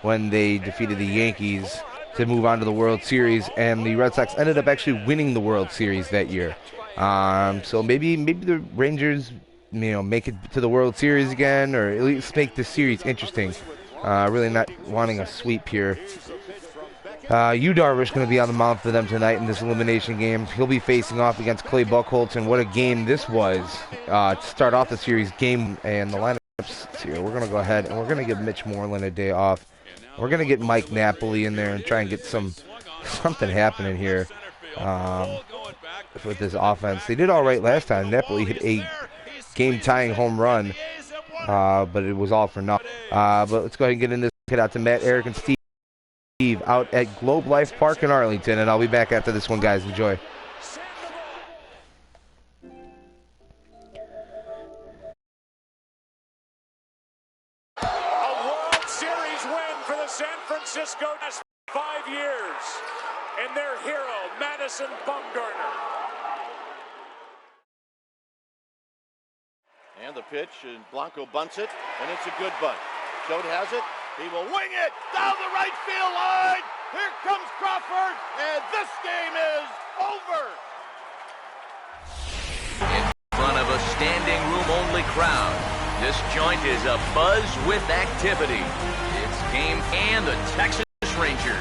when they defeated the Yankees to move on to the World Series, and the Red Sox ended up actually winning the World Series that year. So maybe the Rangers, make it to the World Series again, or at least make this series interesting. Really not wanting a sweep here. Yu Darvish going to be on the mound for them tonight in this elimination game. He'll be facing off against Clay Buchholz, and what a game this was to start off the series. Game and the lineups here. We're going to go ahead and we're going to give Mitch Moreland a day off. We're going to get Mike Napoli in there and try and get something happening here with this offense. They did all right last time. Napoli hit a game-tying home run, but it was all for nothing. But let's go ahead and get in this. Head out to Matt, Eric, and Steve out at Globe Life Park in Arlington, and I'll be back after this one, guys. Enjoy. A World Series win for the San Francisco Giants 5 years, and their hero, Madison Bumgarner. And the pitch, and Blanco bunts it, and it's a good bunt. Choate has it. He will wing it down the right field line. Here comes Crawford, and this game is over. In front of a standing room only crowd, this joint is abuzz with activity. It's Game and the Texas Rangers.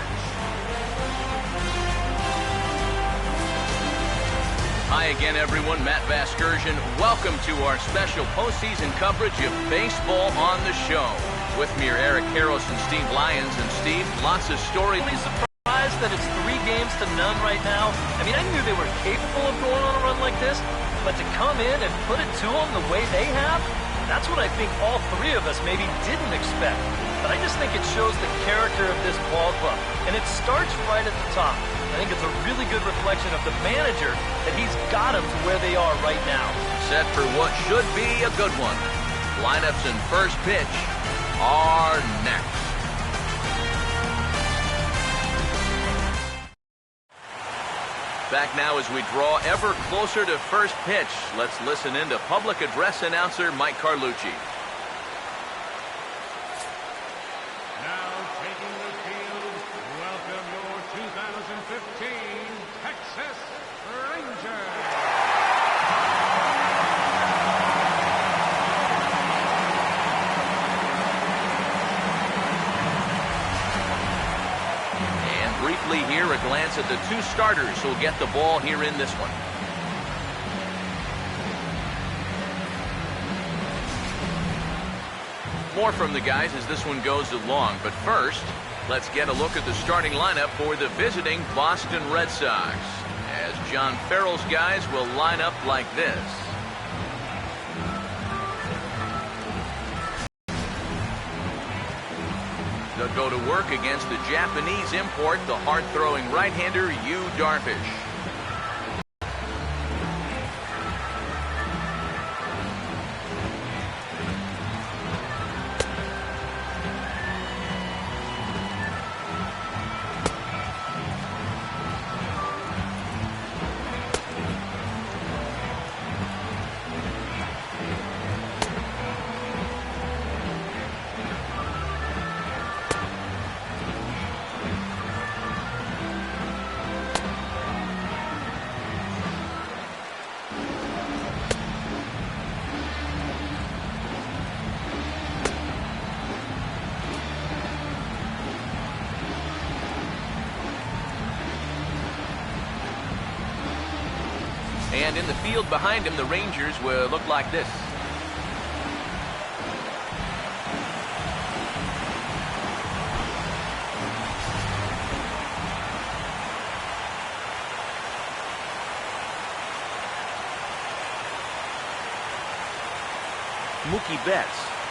Hi again, everyone. Matt Vasgersian. Welcome to our special postseason coverage of baseball on the show. With me are Eric Karros and Steve Lyons. And Steve, lots of stories. Really surprised that it's 3 games to none right now. I mean, I knew they were capable of going on a run like this, but to come in and put it to them the way they have, that's what I think all 3 of us maybe didn't expect. But I just think it shows the character of this ball club. And it starts right at the top. I think it's a really good reflection of the manager that he's got them to where they are right now. Set for what should be a good one. Lineups and first pitch are next. Back now as we draw ever closer to first pitch. Let's listen in to public address announcer Mike Carlucci. Now taking the field, welcome your 2015 Texas Rangers. Briefly here, a glance at the 2 starters who'll get the ball here in this one. More from the guys as this one goes along, but first, let's get a look at the starting lineup for the visiting Boston Red Sox, as John Farrell's guys will line up like this. They'll go to work against the Japanese import, the hard-throwing right-hander Yu Darvish. And in the field behind him, the Rangers will look like this. Mookie Betts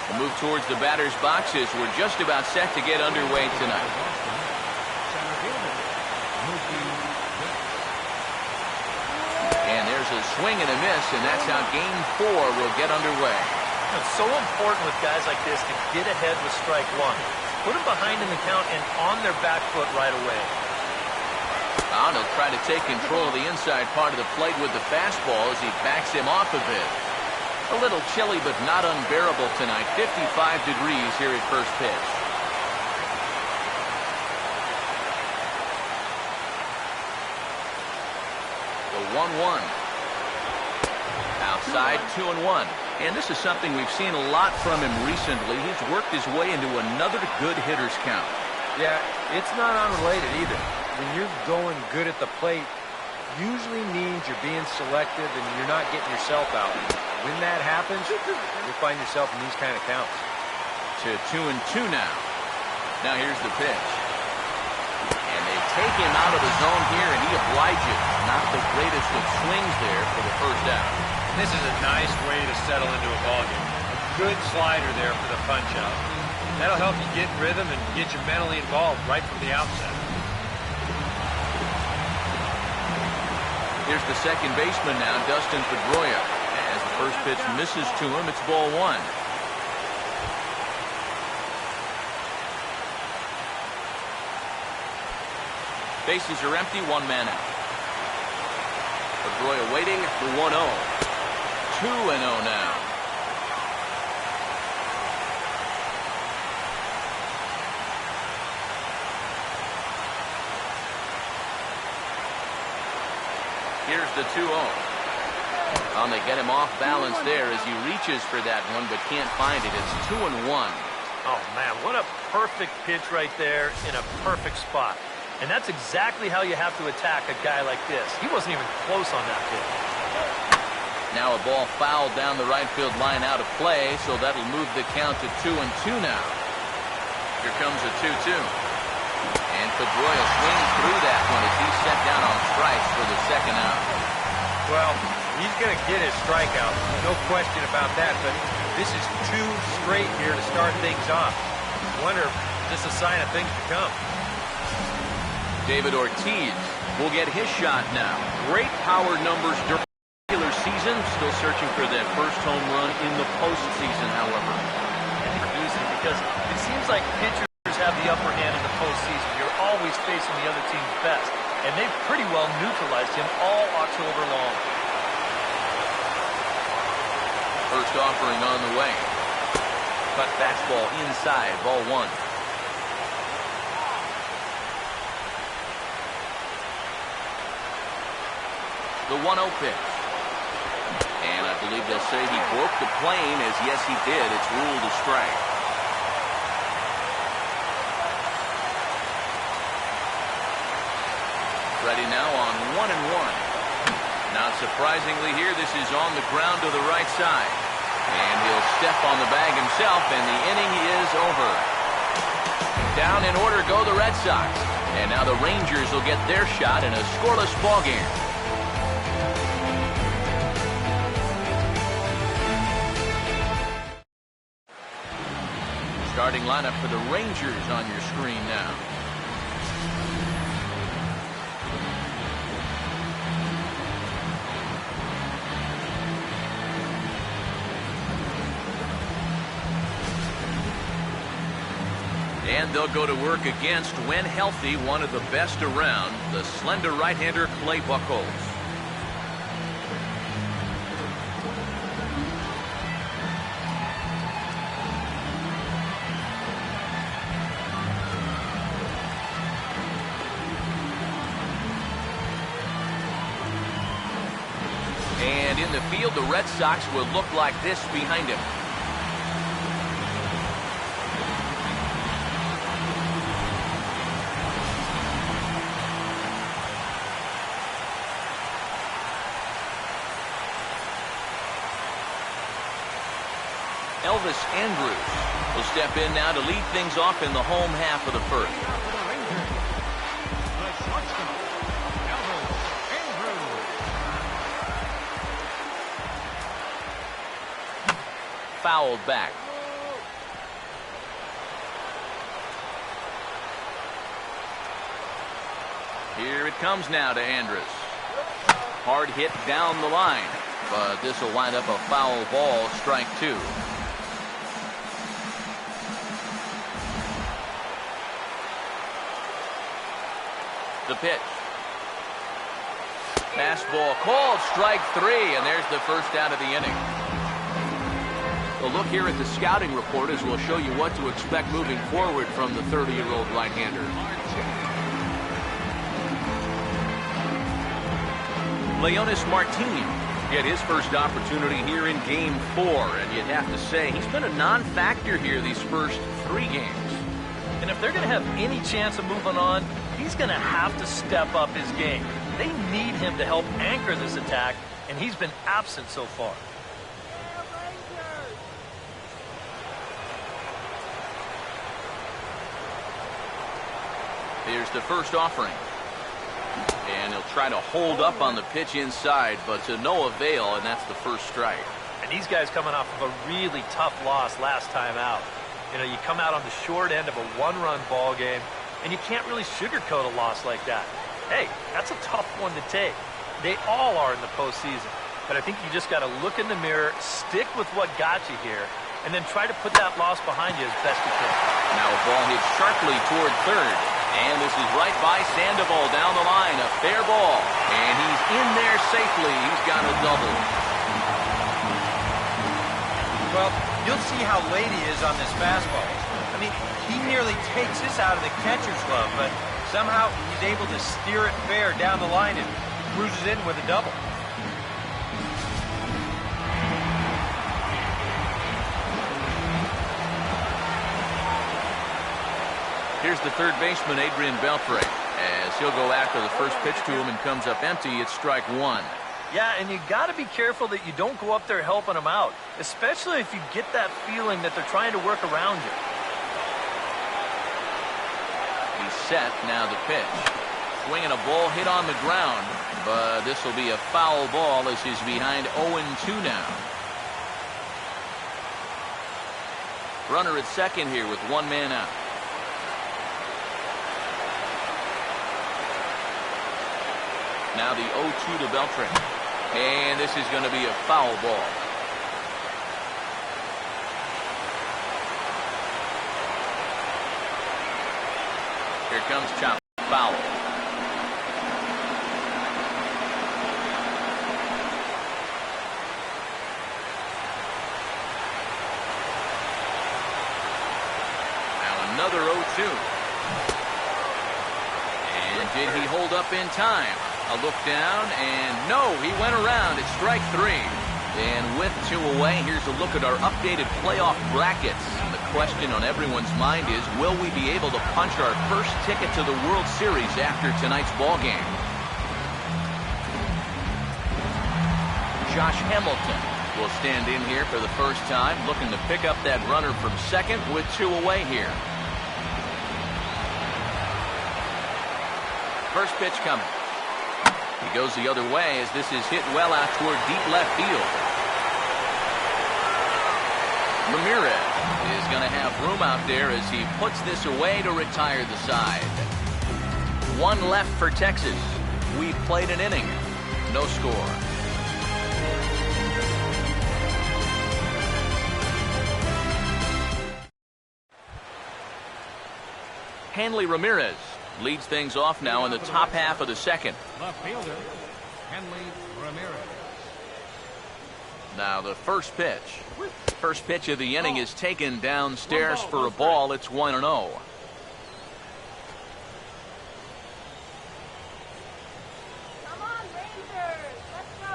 will move towards the batter's boxes. We're just about set to get underway tonight. And there's a swing and a miss, and that's how Game 4 will get underway. It's so important with guys like this to get ahead with strike 1. Put them behind in the count and on their back foot right away. He'll try to take control of the inside part of the plate with the fastball as he backs him off a bit. A little chilly but not unbearable tonight. 55 degrees here at first pitch. 1-1. Outside, 2-1. And this is something we've seen a lot from him recently. He's worked his way into another good hitter's count. Yeah, it's not unrelated either. When you're going good at the plate, usually means you're being selective and you're not getting yourself out. When that happens, you'll find yourself in these kind of counts. To 2-2 now. Now here's the pitch. And they take him out of the zone here, and he obliges. Not the greatest of swings there for the first out. This is a nice way to settle into a ballgame. A good slider there for the punch-out. That'll help you get in rhythm and get you mentally involved right from the outset. Here's the second baseman now, Dustin Pedroia. As the first pitch misses to him, it's ball one. Bases are empty, one man out. Pedroia waiting for 1-0. 2-0 now. Here's the 2-0. They get him off balance there as he reaches for that one, but can't find it. It's 2-1. Oh, man, what a perfect pitch right there in a perfect spot. And that's exactly how you have to attack a guy like this. He wasn't even close on that pitch. Now a ball fouled down the right field line out of play, so that'll move the count to 2-2 now. Here comes a 2-2. And Pedroia swings through that one as he's set down on strikes for the second out. Well, he's going to get his strikeout, no question about that, but this is 2 straight here to start things off. I wonder if this is a sign of things to come. David Ortiz will get his shot now. Great power numbers during the regular season. Still searching for that first home run in the postseason, however. Producing because it seems like pitchers have the upper hand in the postseason. You're always facing the other team's best, and they've pretty well neutralized him all October long. First offering on the way. Cut fastball inside, ball one. The 1-0 pitch. And I believe they'll say he broke the plane, as yes he did. It's ruled a strike. Ready now on 1-1. Not surprisingly here, this is on the ground to the right side. And he'll step on the bag himself, and the inning is over. Down in order go the Red Sox. And now the Rangers will get their shot in a scoreless ballgame. Starting lineup for the Rangers on your screen now. And they'll go to work against, when healthy, one of the best around, the slender right-hander Clay Buchholz. And in the field, the Red Sox will look like this behind him. Elvis Andrus will step in now to lead things off in the home half of the first. Fouled back. Here it comes now to Andrus. Hard hit down the line, but this will wind up a foul ball, strike two. The pitch. Fastball called, strike three, and there's the first out of the inning. We'll look here at the scouting report as we'll show you what to expect moving forward from the 30-year-old right-hander. Leonis Martin get his first opportunity here in Game 4, and you'd have to say he's been a non-factor here these first 3 games. And if they're going to have any chance of moving on, he's going to have to step up his game. They need him to help anchor this attack, and he's been absent so far. Here's the first offering. And he'll try to hold up on the pitch inside, but to no avail, and that's the first strike. And these guys coming off of a really tough loss last time out. You know, you come out on the short end of a 1-run ball game, and you can't really sugarcoat a loss like that. Hey, that's a tough one to take. They all are in the postseason. But I think you just got to look in the mirror, stick with what got you here, and then try to put that loss behind you as best you can. Now a ball hit sharply toward third. And this is right by Sandoval down the line. A fair ball. And he's in there safely. He's got a double. Well, you'll see how late he is on this fastball. I mean, he nearly takes this out of the catcher's glove, but somehow he's able to steer it fair down the line and cruises in with a double. Here's the third baseman, Adrian Beltre, as he'll go after the first pitch to him and comes up empty. It's strike 1. Yeah, and you got to be careful that you don't go up there helping him out, especially if you get that feeling that they're trying to work around you. He's set. Now the pitch. Swinging a ball hit on the ground, but this will be a foul ball as he's behind 0-2 now. Runner at second here with 1 man out. Now the 0-2 to Beltre. And this is going to be a foul ball. Here comes Chop. Foul. Now another 0-2. And did he hold up in time? A look down, and no, he went around. It's strike 3. And with 2 away, here's a look at our updated playoff brackets. And the question on everyone's mind is, will we be able to punch our first ticket to the World Series after tonight's ball game? Josh Hamilton will stand in here for the first time, looking to pick up that runner from second with 2 away here. First pitch coming. He goes the other way as this is hit well out toward deep left field. Ramirez is going to have room out there as he puts this away to retire the side. 1 left for Texas. We've played an inning. No score. Hanley Ramirez leads things off now in the top half of the second. The fielder, Hanley Ramirez. Now the first pitch. First pitch of the inning is taken downstairs for a ball. It's 1-0.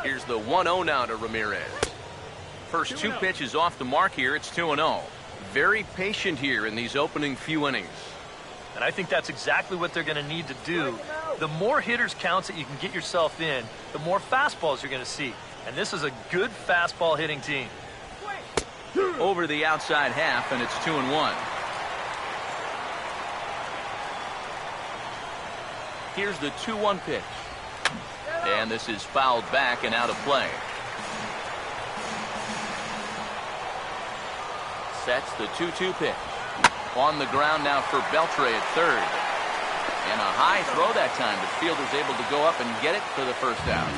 Here's the 1-0 now to Ramirez. First 2 pitches off the mark here. It's 2-0. Very patient here in these opening few innings. And I think that's exactly what they're going to need to do. The more hitters counts that you can get yourself in, the more fastballs you're going to see. And this is a good fastball hitting team. Over the outside half, and it's 2-1. Here's the 2-1 pitch. And this is fouled back and out of play. Sets the 2-2 pitch. On the ground now for Beltre at third. And a high throw that time. The fielder's able to go up and get it for the first out.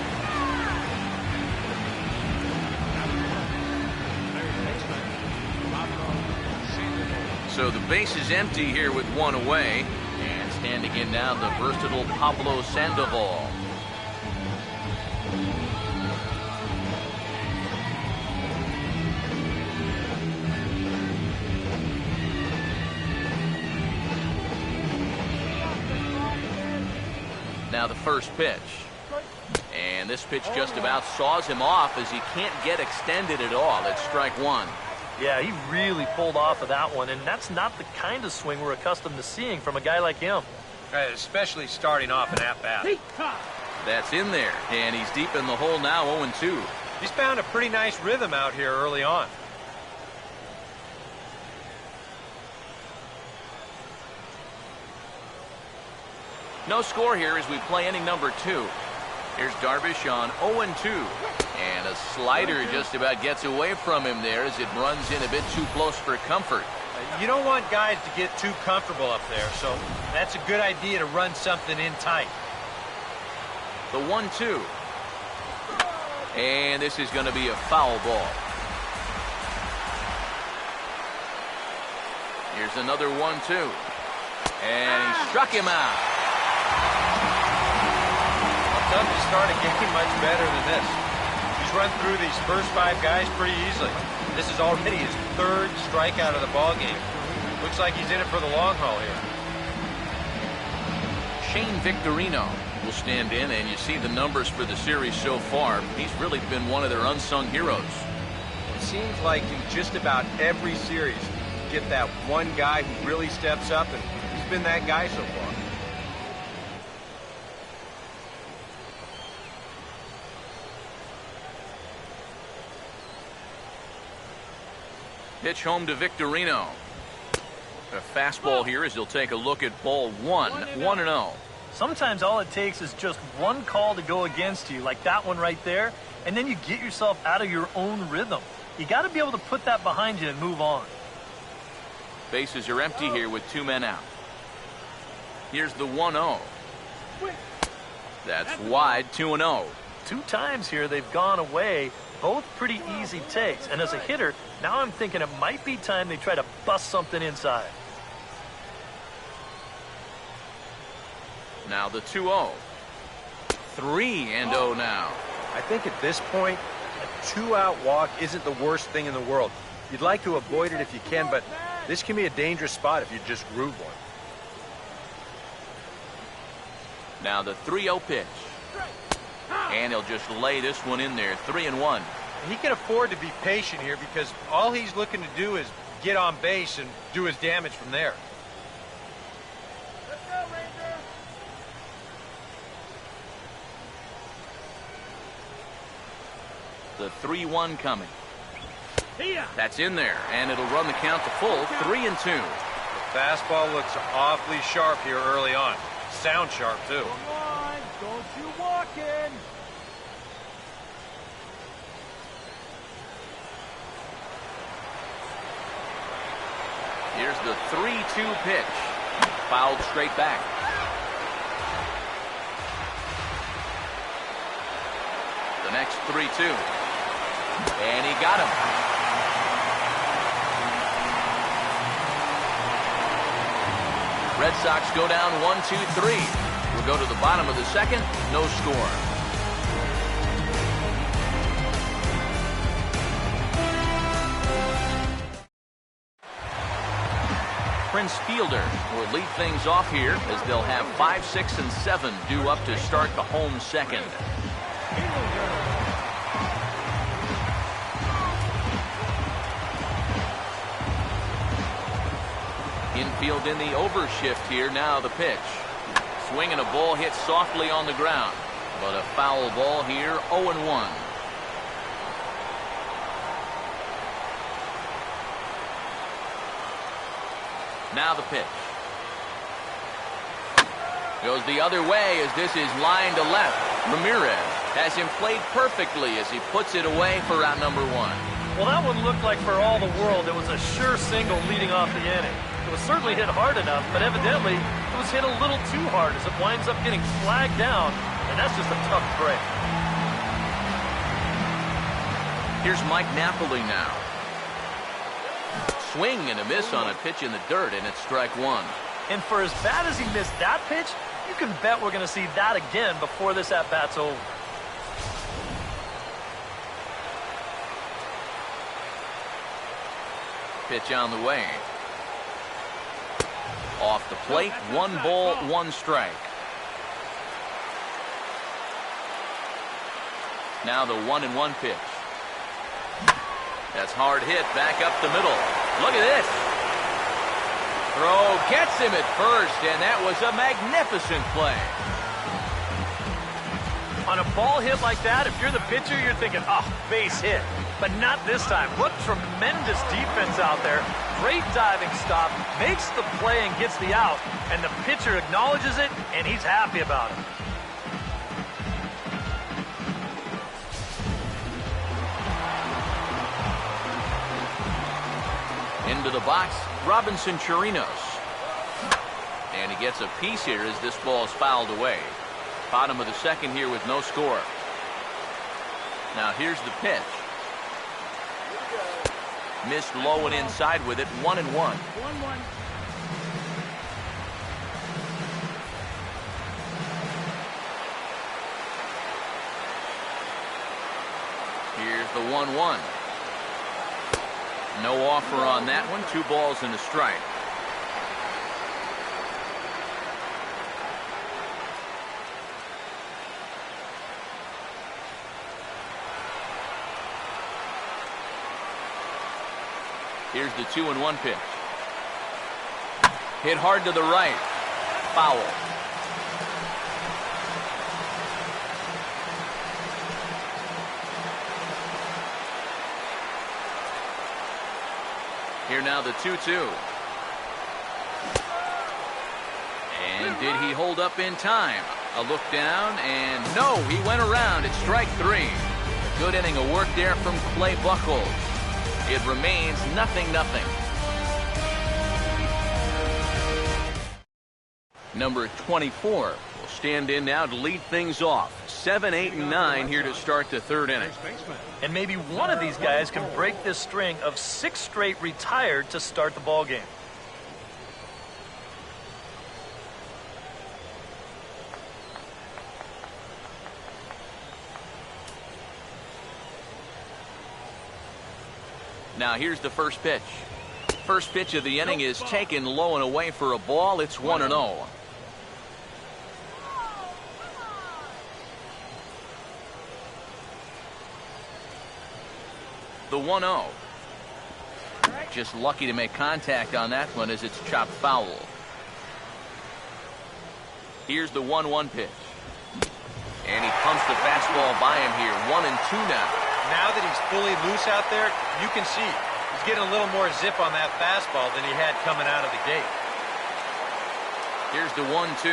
So the base is empty here with 1 away. And standing in now the versatile Pablo Sandoval. Now the first pitch. And this pitch just about saws him off as he can't get extended at all. It's strike one. Yeah, he really pulled off of that one, and that's not the kind of swing we're accustomed to seeing from a guy like him. Right, especially starting off an at-bat. That's in there, and he's deep in the hole now, 0-2. He's found a pretty nice rhythm out here early on. No score here as we play inning number 2. Here's Darvish on 0-2. And a slider just about gets away from him there as it runs in a bit too close for comfort. You don't want guys to get too comfortable up there, so that's a good idea to run something in tight. The 1-2. And this is going to be a foul ball. Here's another 1-2. And he struck him out. Tough to start a game much better than this. He's run through these first 5 guys pretty easily. This is already his 3rd strikeout of the ball game. Looks like he's in it for the long haul here. Shane Victorino will stand in, and you see the numbers for the series so far. He's really been one of their unsung heroes. It seems like in just about every series, you get that one guy who really steps up, and he's been that guy so far. Pitch home to Victorino. A fastball here as he'll take a look at ball 1, 1-0. Sometimes all it takes is just one call to go against you, like that one right there, and then you get yourself out of your own rhythm. You got to be able to put that behind you and move on. Bases are empty here with 2 men out. Here's the 1-0. That's wide, 2-0. 2 times here they've gone away. Both pretty easy takes. And as a hitter, now I'm thinking it might be time they try to bust something inside. Now the 2-0. 3-0 now. I think at this point, a 2-out walk isn't the worst thing in the world. You'd like to avoid it if you can, but this can be a dangerous spot if you just groove one. Now the 3-0 pitch. And he'll just lay this one in there, 3-1. He can afford to be patient here because all he's looking to do is get on base and do his damage from there. Let's go, Ranger. The 3-1 coming. That's in there, and it'll run the count to full, 3-2. The fastball looks awfully sharp here early on. Sound sharp, too. Come on, don't you walk in. Here's the 3-2 pitch. Fouled straight back. The next 3-2. And he got him. Red Sox go down 1-2-3. We'll go to the bottom of the second. No score. Prince Fielder will lead things off here as they'll have 5, 6, and 7 due up to start the home second. Infield in the overshift here. Now the pitch. Swing and a ball hit softly on the ground. But a foul ball here, 0-1. Now the pitch. Goes the other way as this is line to left. Ramirez has him played perfectly as he puts it away for out number 1. Well, that one looked like for all the world it was a sure single leading off the inning. It was certainly hit hard enough, but evidently it was hit a little too hard as it winds up getting flagged down, and that's just a tough break. Here's Mike Napoli now. Swing and a miss on a pitch in the dirt, and it's strike 1. And for as bad as he missed that pitch, you can bet we're going to see that again before this at-bat's over. Pitch on the way. Off the plate, 1 ball, 1 strike. Now the 1-1 pitch. That's hard hit back up the middle. Look at this. Throw gets him at first, and that was a magnificent play. On a ball hit like that, if you're the pitcher, you're thinking, oh, base hit. But not this time. What tremendous defense out there. Great diving stop, makes the play and gets the out, and the pitcher acknowledges it, and he's happy about it. Into the box, Robinson Chirinos. And he gets a piece here as this ball is fouled away. Bottom of the second here with no score. Now here's the pitch. Missed low and inside with it, 1-1. 1-1. Here's the 1-1. No offer on that one. 2 balls and a strike. Here's the 2-1 pitch. Hit hard to the right. Foul. Here now the 2-2. And did he hold up in time? A look down, and no, he went around. It's strike 3. Good inning of work there from Clay Buchholz. It remains 0-0. Number 24 will stand in now to lead things off. 7, 8, and 9 here to start the 3rd inning. And maybe one of these guys can break this string of 6 straight retired to start the ball game. Now here's the first pitch. First pitch of the inning is taken low and away for a ball. It's 1-0. The 1-0. Just lucky to make contact on that one as it's chopped foul. Here's the 1-1 pitch. And he pumps the fastball by him here. 1-2 now. Now that he's fully loose out there, you can see he's getting a little more zip on that fastball than he had coming out of the gate. Here's the 1-2.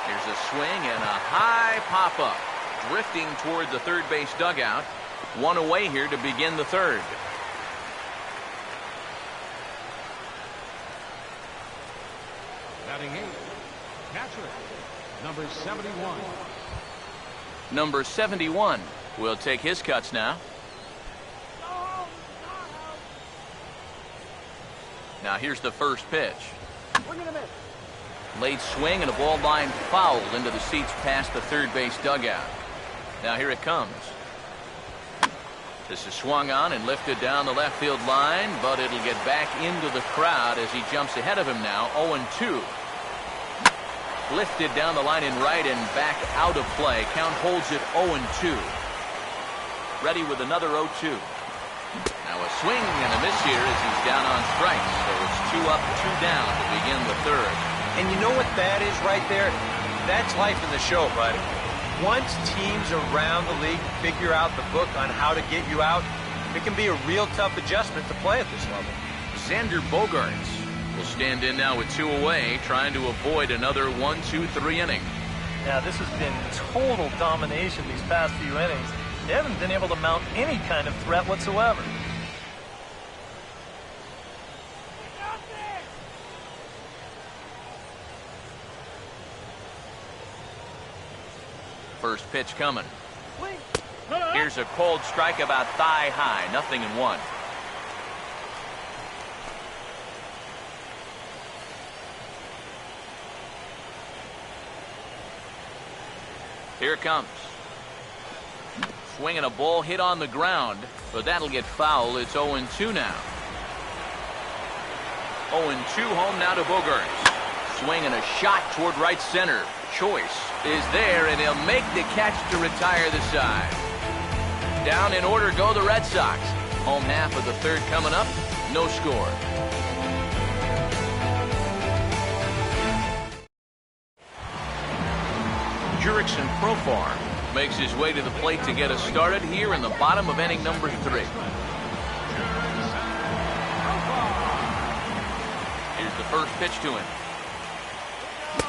Here's a swing and a high pop-up. Drifting toward the third base dugout. 1 away here to begin the 3rd. Batting 8. Catcher. Number 71. Number 71 will take his cuts now. Now here's the first pitch. Late swing and a ball line fouled into the seats past the third base dugout. Now here it comes. This is swung on and lifted down the left field line, but it'll get back into the crowd as he jumps ahead of him now. 0-2. Lifted down the line in right and back out of play. Count holds it 0-2. Ready with another 0-2. Now a swing and a miss here as he's down on strikes. So it's 2 up, 2 down to begin the 3rd. And you know what that is right there? That's life in the show, buddy. Once teams around the league figure out the book on how to get you out, it can be a real tough adjustment to play at this level. Xander Bogaerts will stand in now with 2 away, trying to avoid another 1-2-3 inning. Now, this has been total domination these past few innings. They haven't been able to mount any kind of threat whatsoever. First pitch coming. Here's a cold strike about thigh high. 0-1. Here it comes. Swinging a ball hit on the ground, but that'll get foul. It's 0-2 now. 0-2 home now to Bogaerts. swing and a shot toward right center. Choice is there, and he'll make the catch to retire the side. Down in order go the Red Sox. Home half of the third coming up. No score. Jurickson Profar makes his way to the plate to get us started here in the bottom of inning number 3. Here's the first pitch to him.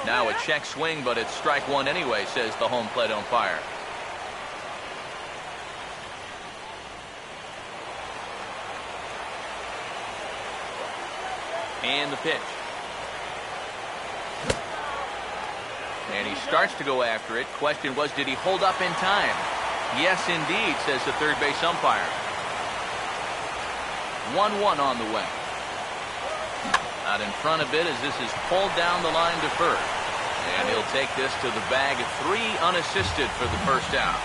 Now a check swing, but it's strike one anyway, says the home plate umpire. And the pitch. And he starts to go after it. Question was, did he hold up in time? Yes, indeed, says the third base umpire. 1-1 on the way. Out in front a bit as this is pulled down the line to first. And he'll take this to the bag of 3 unassisted for the first out.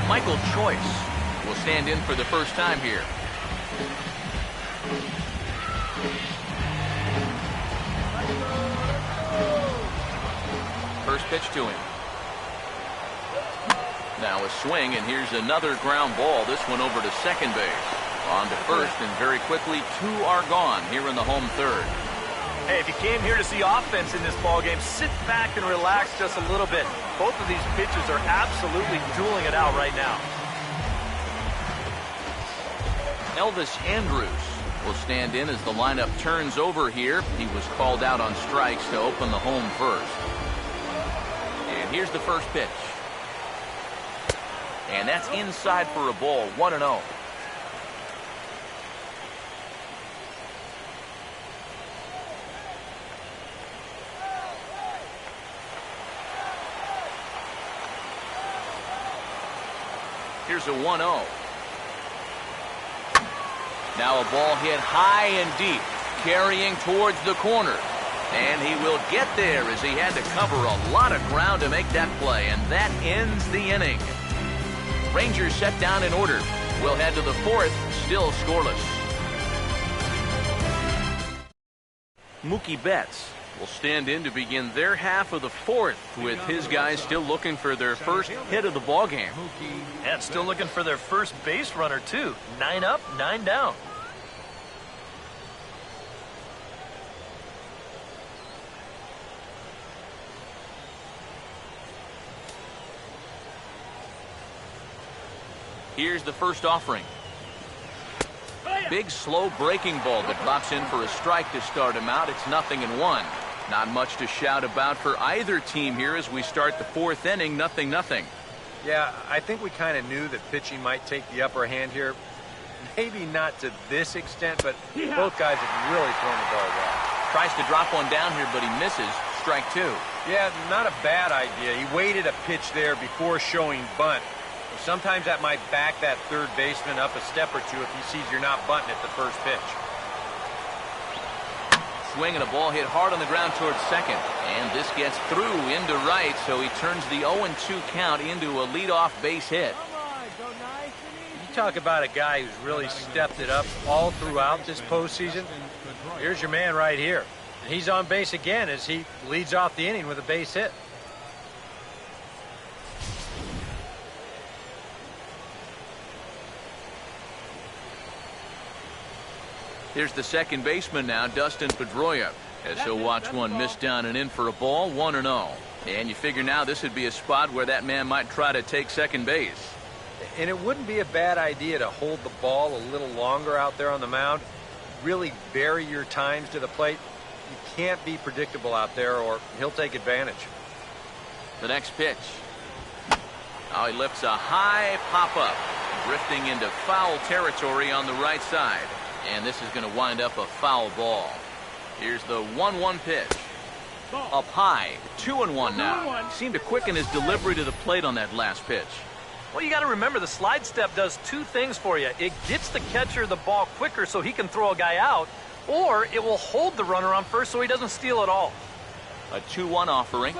Michael Choice will stand in for the first time here. First pitch to him. Now a swing, and here's another ground ball. This one over to second base. On to first, and very quickly 2 are gone here in the home third. Hey, if you came here to see offense in this ballgame, sit back and relax just a little bit. Both of these pitchers are absolutely dueling it out right now. Elvis Andrus will stand in as the lineup turns over here. He was called out on strikes to open the home first. And here's the first pitch. And that's inside for a ball, 1-0. Here's a 1-0. Now a ball hit high and deep, carrying towards the corner. And he will get there as he had to cover a lot of ground to make that play. And that ends the inning. Rangers set down in order. We'll head to the 4th, still scoreless. Mookie Betts will stand in to begin their half of the 4th with his guys still looking for their first hit of the ballgame. And still looking for their first base runner, too. 9 up, 9 down. Here's the first offering. Big slow breaking ball that drops in for a strike to start him out. It's 0-1. Not much to shout about for either team here as we start the 4th inning. 0-0. Yeah, I think we kind of knew that pitching might take the upper hand here. Maybe not to this extent, but both guys have really thrown the ball well. Tries to drop one down here, but he misses. Strike 2. Yeah, not a bad idea. He waited a pitch there before showing bunt. Sometimes that might back that third baseman up a step or two if he sees you're not bunting at the first pitch. Swing and a ball hit hard on the ground towards second. And this gets through into right, so he turns the 0-2 count into a leadoff base hit. You talk about a guy who's really stepped it up all throughout this postseason. Here's your man right here. And he's on base again as he leads off the inning with a base hit. Here's the second baseman now, Dustin Pedroia, as he'll watch one miss down and in for a ball, 1-0. And you figure now this would be a spot where that man might try to take second base. And it wouldn't be a bad idea to hold the ball a little longer out there on the mound. Really vary your times to the plate. You can't be predictable out there or he'll take advantage. The next pitch. Now he lifts a high pop-up, drifting into foul territory on the right side. And this is going to wind up a foul ball. Here's the 1-1 pitch. Up high, 2-1 now. Seemed to quicken his delivery to the plate on that last pitch. Well, you got to remember the slide step does 2 things for you. It gets the catcher the ball quicker so he can throw a guy out, or it will hold the runner on first so he doesn't steal at all. A 2-1 offering.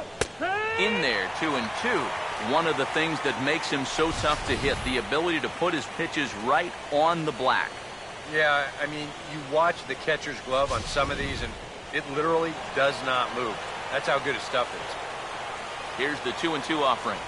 In there, 2-2. one of the things that makes him so tough to hit, the ability to put his pitches right on the black. Yeah, I mean, you watch the catcher's glove on some of these, and it literally does not move. That's how good his stuff is. Here's the 2-2 offering.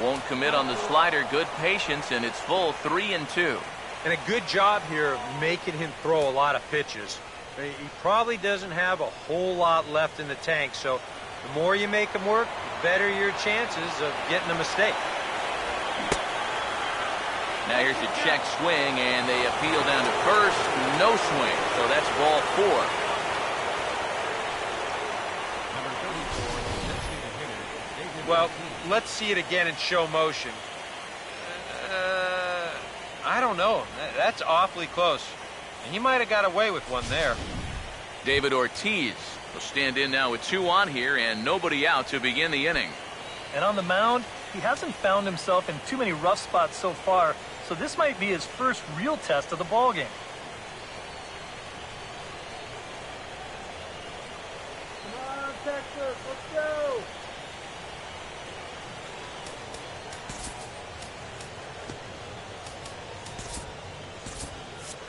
Won't commit on the slider. Good patience, and it's full 3-2. And a good job here of making him throw a lot of pitches. He probably doesn't have a whole lot left in the tank, so the more you make him work, the better your chances of getting a mistake. Now here's a check swing, and they appeal down to first. No swing, so that's ball 4. Well, let's see it again in show motion. I don't know. That's awfully close. And he might have got away with one there. David Ortiz will stand in now with 2 on here and nobody out to begin the inning. And on the mound, he hasn't found himself in too many rough spots so far, so this might be his first real test of the ballgame. Come on, Texas, let's go!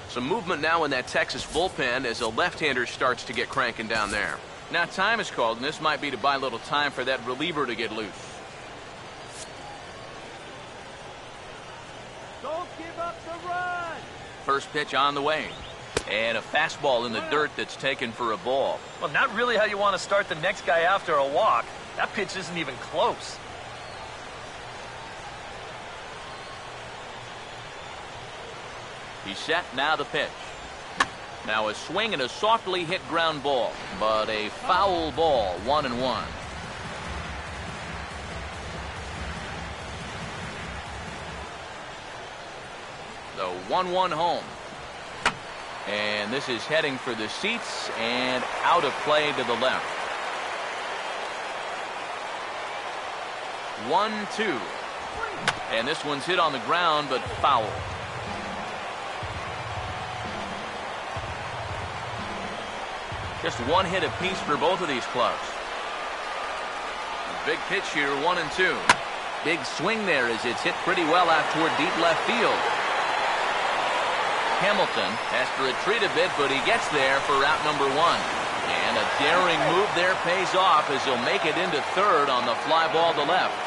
Some movement now in that Texas bullpen as a left-hander starts to get cranking down there. Now time is called, and this might be to buy a little time for that reliever to get loose. Don't give up the run! First pitch on the way. And a fastball in the dirt that's taken for a ball. Well, not really how you want to start the next guy after a walk. That pitch isn't even close. He's set, now the pitch. Now a swing and a softly hit ground ball, but a foul ball, 1-1. The 1-1 home. And this is heading for the seats and out of play to the left. 1-2. And this one's hit on the ground, but foul. Just one hit apiece for both of these clubs. Big pitch here, 1-2. Big swing there as it's hit pretty well out toward deep left field. Hamilton has to retreat a bit, but he gets there for out number 1. And a daring move there pays off as he'll make it into third on the fly ball to left.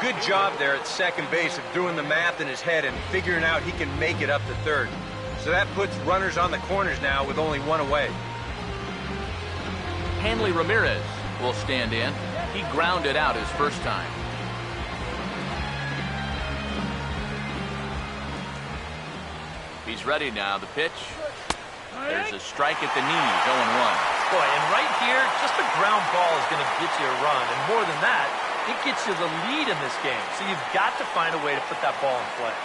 Good job there at second base of doing the math in his head and figuring out he can make it up to third. So that puts runners on the corners now with only 1 away. Hanley Ramirez will stand in. He grounded out his first time. He's ready now. The pitch. There's a strike at the knees, 0-1. Boy, and right here, just a ground ball is going to get you a run. And more than that, it gets you the lead in this game. So you've got to find a way to put that ball in play.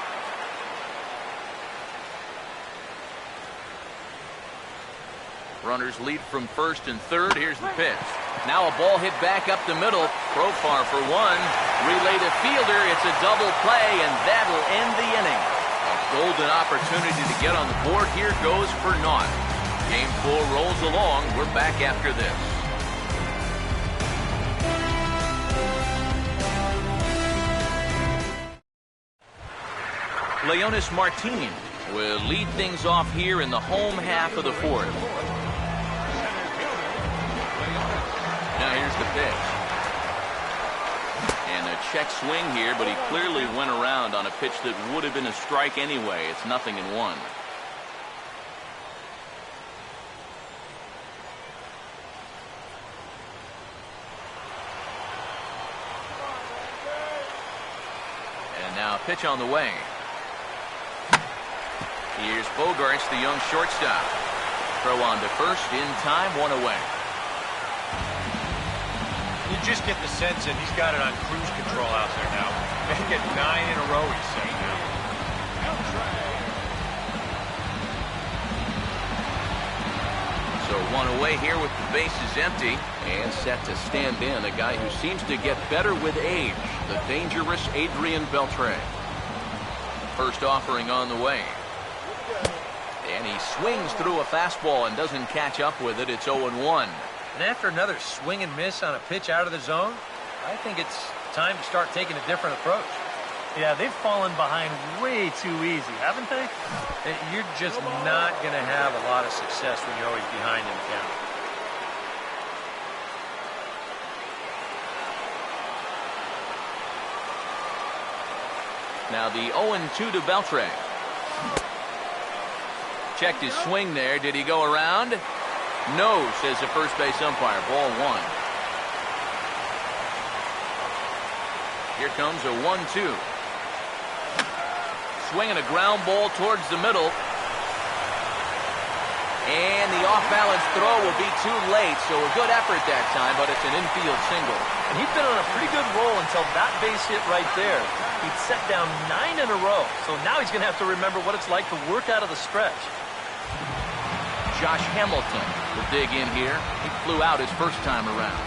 Runners lead from first and third. Here's the pitch. Now a ball hit back up the middle. Profar for 1. Relay to fielder. It's a double play, and that'll end the inning. A golden opportunity to get on the board here goes for naught. Game 4 rolls along. We're back after this. Leonis Martin will lead things off here in the home half of the 4th. Now here's the pitch. And a check swing here, but he clearly went around on a pitch that would have been a strike anyway. It's 0-1. And now a pitch on the way. Here's Bogarts, the young shortstop. Throw on to first, in time, 1 away. You just get the sense that he's got it on cruise control out there now. Make it 9 in a row, he's saying now. So 1 away here with the bases empty and set to stand in. A guy who seems to get better with age, the dangerous Adrian Beltre. First offering on the way. And he swings through a fastball and doesn't catch up with it. It's 0-1. And after another swing and miss on a pitch out of the zone, I think it's time to start taking a different approach. Yeah, they've fallen behind way too easy, haven't they? You're just not going to have a lot of success when you're always behind in the count. Now the 0-2 to Beltre. Checked his swing there. Did he go around? No, says the first base umpire. Ball 1. Here comes a 1-2. Swinging a ground ball towards the middle. And the off-balance throw will be too late, so a good effort that time, but it's an infield single. And he'd been on a pretty good roll until that base hit right there. He'd set down 9 in a row, so now he's going to have to remember what it's like to work out of the stretch. Josh Hamilton will dig in here. He flew out his first time around.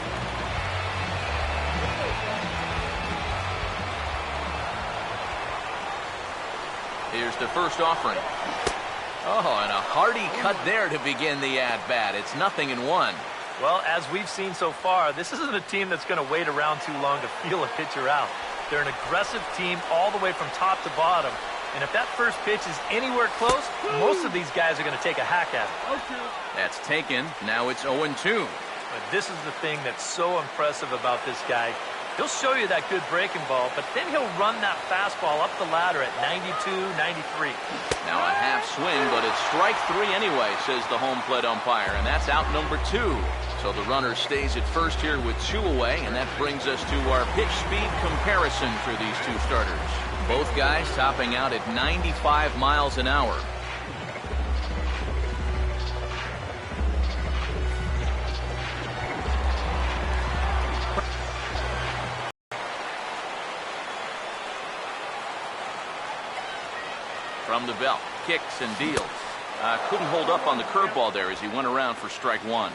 Here's the first offering. Oh, and a hearty cut there to begin the at-bat. It's 0-1. Well, as we've seen so far, this isn't a team that's going to wait around too long to feel a pitcher out. They're an aggressive team all the way from top to bottom. And if that first pitch is anywhere close, most of these guys are going to take a hack at it. Okay. That's taken. Now it's 0-2. But this is the thing that's so impressive about this guy. He'll show you that good breaking ball, but then he'll run that fastball up the ladder at 92, 93. Now a half swing, but it's strike 3 anyway, says the home plate umpire, and that's out number 2. So the runner stays at first here with 2 away, and that brings us to our pitch speed comparison for these two starters. Both guys topping out at 95 miles an hour. From the belt, kicks and deals. Couldn't hold up on the curveball there as he went around for strike 1.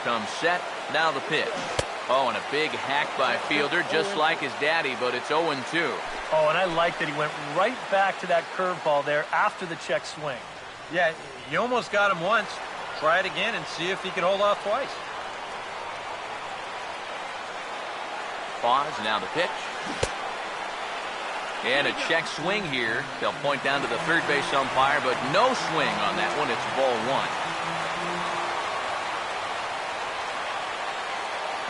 Comes set, now the pitch. Oh, and a big hack by fielder, just like his daddy, but it's 0-2. Oh, and I like that he went right back to that curveball there after the check swing. Yeah, you almost got him once. Try it again and see if he can hold off twice. Pause, now the pitch. And a check swing here. They'll point down to the third base umpire, but no swing on that one. It's ball 1.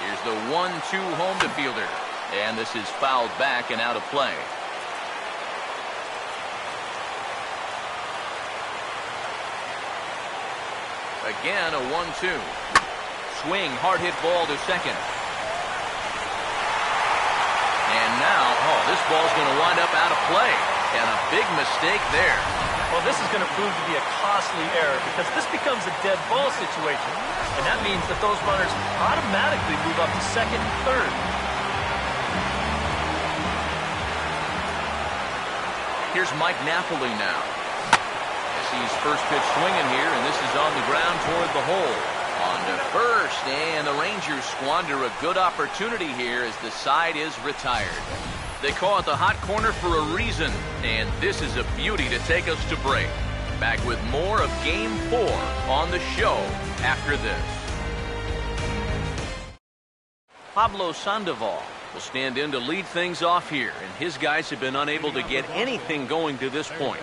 Here's the 1-2 home to fielder. And this is fouled back and out of play. Again, a 1-2. Swing, hard hit ball to second. And now, this ball's going to wind up out of play. And a big mistake there. Well, this is going to prove to be a costly error because this becomes a dead ball situation. And that means that those runners automatically move up to second and third. Here's Mike Napoli now. He's first pitch swinging here, and this is on the ground toward the hole. On to first, and the Rangers squander a good opportunity here as the side is retired. They call it the hot corner for a reason, and this is a beauty to take us to break. Back with more of Game 4 on the show after this. Pablo Sandoval will stand in to lead things off here, and his guys have been unable to get anything going to this point.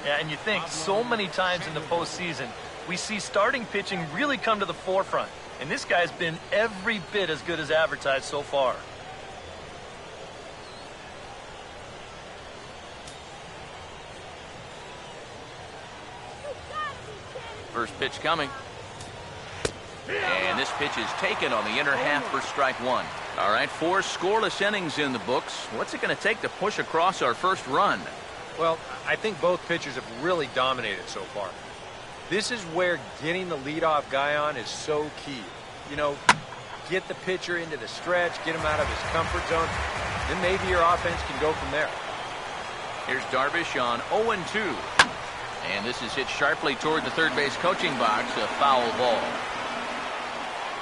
Yeah, and you think so many times in the postseason, we see starting pitching really come to the forefront. And this guy's been every bit as good as advertised so far. First pitch coming. And this pitch is taken on the inner half for strike 1. All right, 4 scoreless innings in the books. What's it going to take to push across our first run? Well, I think both pitchers have really dominated so far. This is where getting the leadoff guy on is so key. You know, get the pitcher into the stretch, get him out of his comfort zone, then maybe your offense can go from there. Here's Darvish on 0-2. And this is hit sharply toward the third base coaching box, a foul ball.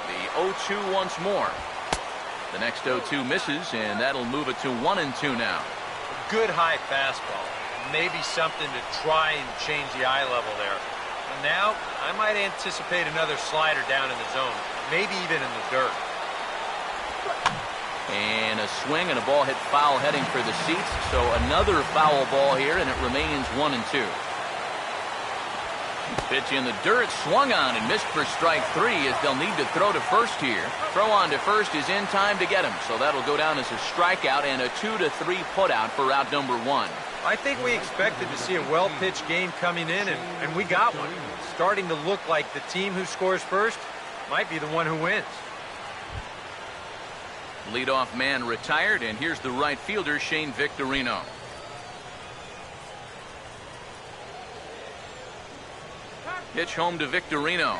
The 0-2 once more. The next 0-2 misses, and that'll move it to 1-2 now. Good high fastball. maybe something to try and change the eye level there. And now, I might anticipate another slider down in the zone, maybe even in the dirt. And a swing and a ball hit foul heading for the seats. So another foul ball here, and it remains 1-2. Pitch in the dirt, swung on and missed for strike 3 as they'll need to throw to first here. Throw on to first is in time to get him, so that'll go down as a strikeout and a 2-3 putout for out number 1. I think we expected to see a well-pitched game coming in, and we got one. Starting to look like the team who scores first might be the one who wins. Leadoff man retired, and here's the right fielder, Shane Victorino. Pitch home to Victorino.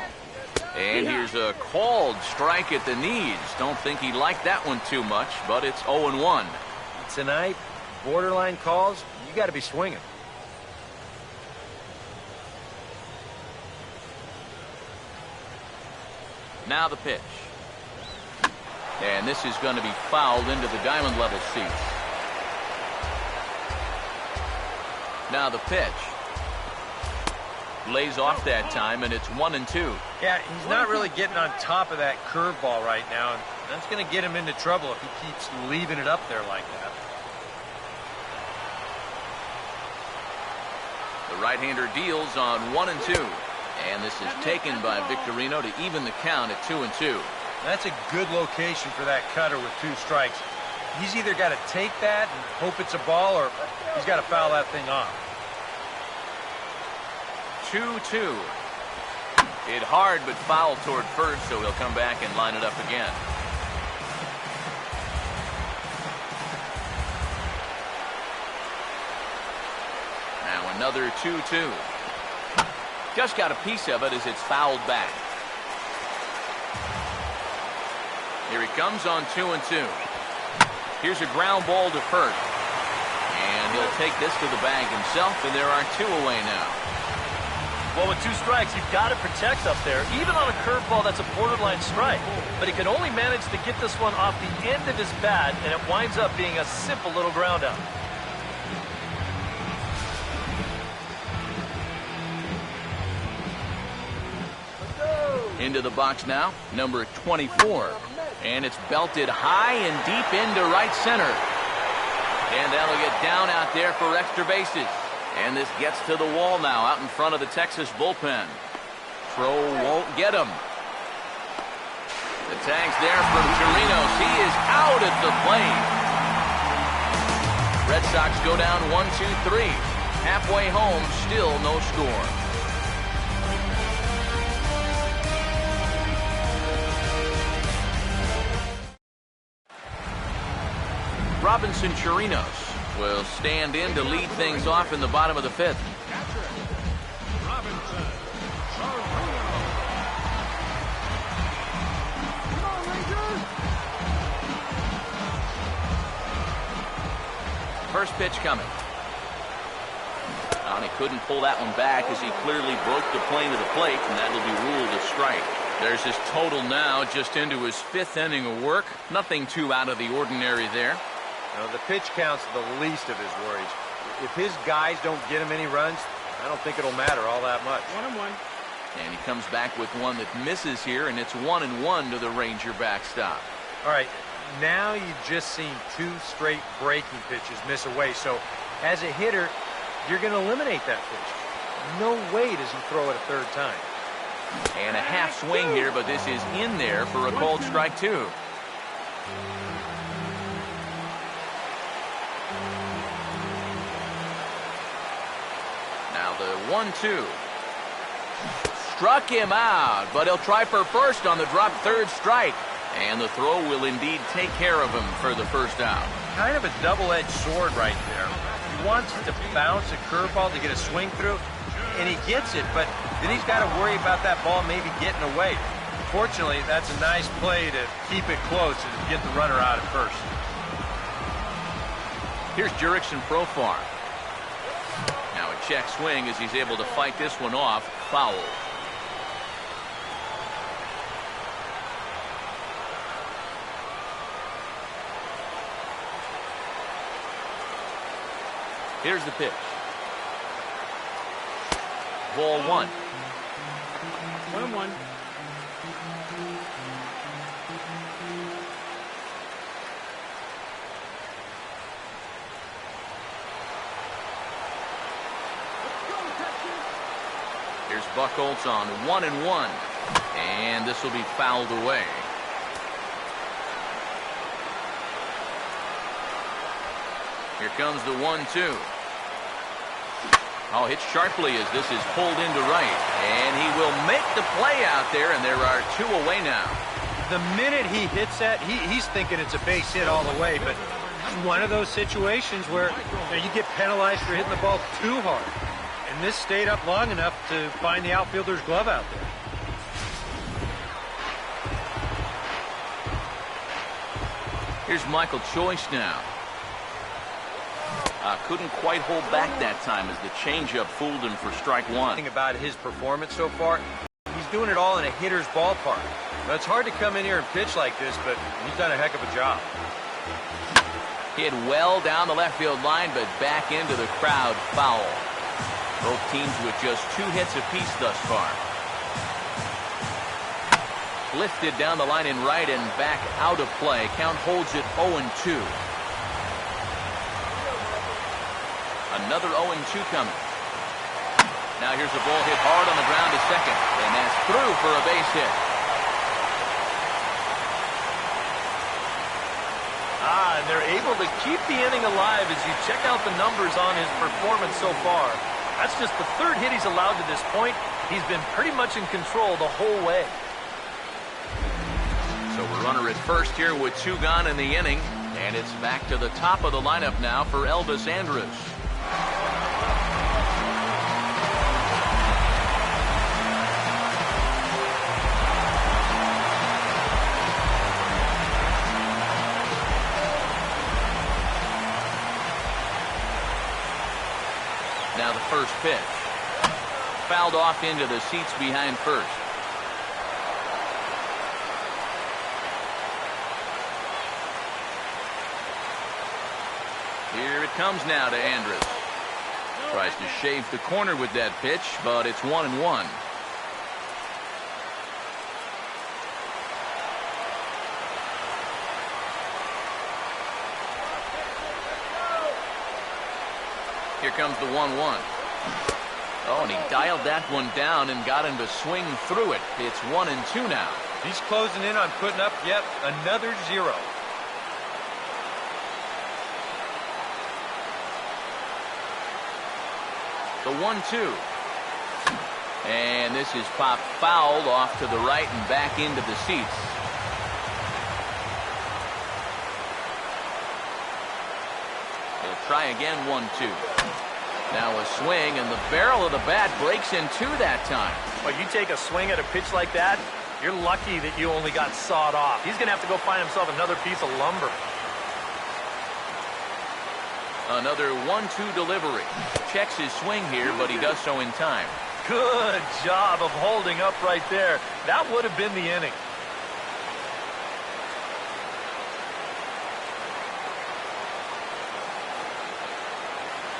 And here's a called strike at the knees. Don't think he liked that one too much, but it's 0-1. Tonight, borderline calls, you got to be swinging. Now the pitch. And this is going to be fouled into the diamond level seats. Now the pitch. Lays off that time, and it's 1-2. Yeah, he's not really getting on top of that curveball right now, and that's going to get him into trouble if he keeps leaving it up there like that. The right-hander deals on 1-2. And this is taken by Victorino to even the count at 2-2. That's a good location for that cutter with 2 strikes. He's either got to take that and hope it's a ball, or he's got to foul that thing off. 2-2. Hit hard but foul toward first, so he'll come back and line it up again. Now another 2-2. Just got a piece of it as it's fouled back. Here he comes on 2-2. Here's a ground ball to first. And he'll take this to the bag himself, and there are 2 away now. Well, with 2 strikes, you've got to protect up there, even on a curveball that's a borderline strike. But he can only manage to get this one off the end of his bat, and it winds up being a simple little ground out. Into the box now, number 24. And it's belted high and deep into right center. And that'll get down out there for extra bases. And this gets to the wall now out in front of the Texas bullpen. Throw won't get him. The tag's there from Chirinos. He is out at the plate. Red Sox go down 1-2-3. Halfway home, still no score. Robinson Chirinos will stand in to lead things off in the bottom of the 5th. Robinson. First pitch coming. And he couldn't pull that one back as he clearly broke the plane of the plate, and that'll be ruled a strike. There's his total now, just into his 5th inning of work. Nothing too out of the ordinary there. Now, the pitch count's the least of his worries. If his guys don't get him any runs, I don't think it'll matter all that much. 1-1. And he comes back with one that misses here, and it's 1-1 to the Ranger backstop. All right, now you've just seen 2 straight breaking pitches miss away. So, as a hitter, you're going to eliminate that pitch. No way does he throw it a 3rd time. And a half swing here, but this is in there for a called strike 2. Now the 1-2. Struck him out, but he'll try for first on the drop 3rd strike. And the throw will indeed take care of him for the first out. Kind of a double-edged sword right there. He wants to bounce a curveball to get a swing through, and he gets it, but then he's got to worry about that ball maybe getting away. Fortunately, that's a nice play to keep it close and get the runner out at first. Here's Jurickson Profar. Now a check swing as he's able to fight this one off. Foul. Here's the pitch. ball one. 1-1. Here's Buchholz on 1-1. And this will be fouled away. Here comes the 1-2. Oh, hit sharply as this is pulled into right. And he will make the play out there, and there are 2 away now. The minute he hits that, he's thinking it's a base hit all the way, but it's one of those situations where you get penalized for hitting the ball too hard. And this stayed up long enough to find the outfielder's glove out there. Here's Michael Choice now. Couldn't quite hold back that time as the changeup fooled him for strike one. About his performance so far, he's doing it all in a hitter's ballpark. Now, it's hard to come in here and pitch like this, but he's done a heck of a job. Hit well down the left field line, but back into the crowd, foul. Both teams with just 2 hits apiece thus far. Lifted down the line in right and back out of play. Count holds it 0-2. Another 0-2 coming. Now here's a ball hit hard on the ground to second, and that's through for a base hit. And they're able to keep the inning alive as you check out the numbers on his performance so far. That's just the 3rd hit he's allowed to this point. He's been pretty much in control the whole way. So we're runner at first here with 2 gone in the inning, and it's back to the top of the lineup now for Elvis Andrus. Now the first pitch. Fouled off into the seats behind first. Here it comes now to Andrus. Tries to shave the corner with that pitch, but it's 1-1. Here comes the 1-1. Oh, and he dialed that one down and got him to swing through it. It's 1-2 now. He's closing in on putting up yet another 0. The 1-2. And this is popped fouled off to the right and back into the seats. He'll try again, 1-2. Now a swing, and the barrel of the bat breaks in 2 that time. But you take a swing at a pitch like that, you're lucky that you only got sawed off. He's going to have to go find himself another piece of lumber. Another 1-2 delivery. Checks his swing here, but he does so in time. Good job of holding up right there. That would have been the inning.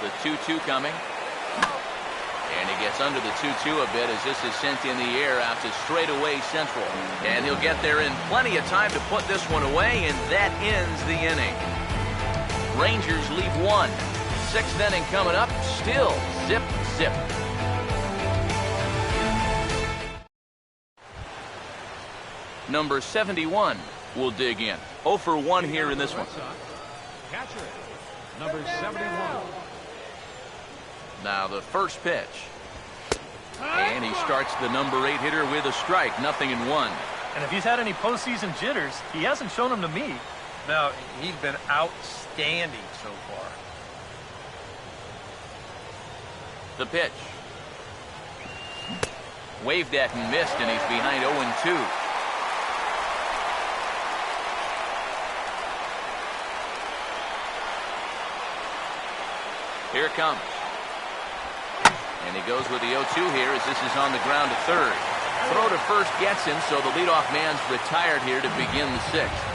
The 2-2 coming. And he gets under the 2-2 a bit as this is sent in the air out to straightaway central. And he'll get there in plenty of time to put this one away, and that ends the inning. Rangers leave 1. 6th inning coming up. Still zip, zip. Number 71 will dig in. 0 for 1 here in this one. Catcher, number 71. Now the first pitch. And he starts the number 8 hitter with a strike. 0-1. And if he's had any postseason jitters, he hasn't shown them to me. Now, he's been outstanding so far. The pitch. Waved at and missed, and he's behind 0-2. Here it comes. And he goes with the 0-2 here as this is on the ground to third. Throw to first gets him, so the leadoff man's retired here to begin the 6th.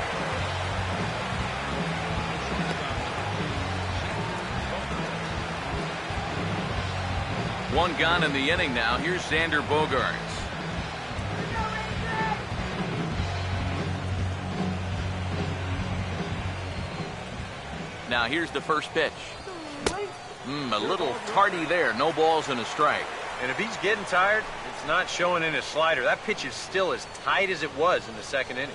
One gone in the inning now. Here's Xander Bogaerts. Now here's the first pitch. A little tardy there. No balls and a strike. And if he's getting tired, it's not showing in his slider. That pitch is still as tight as it was in the second inning.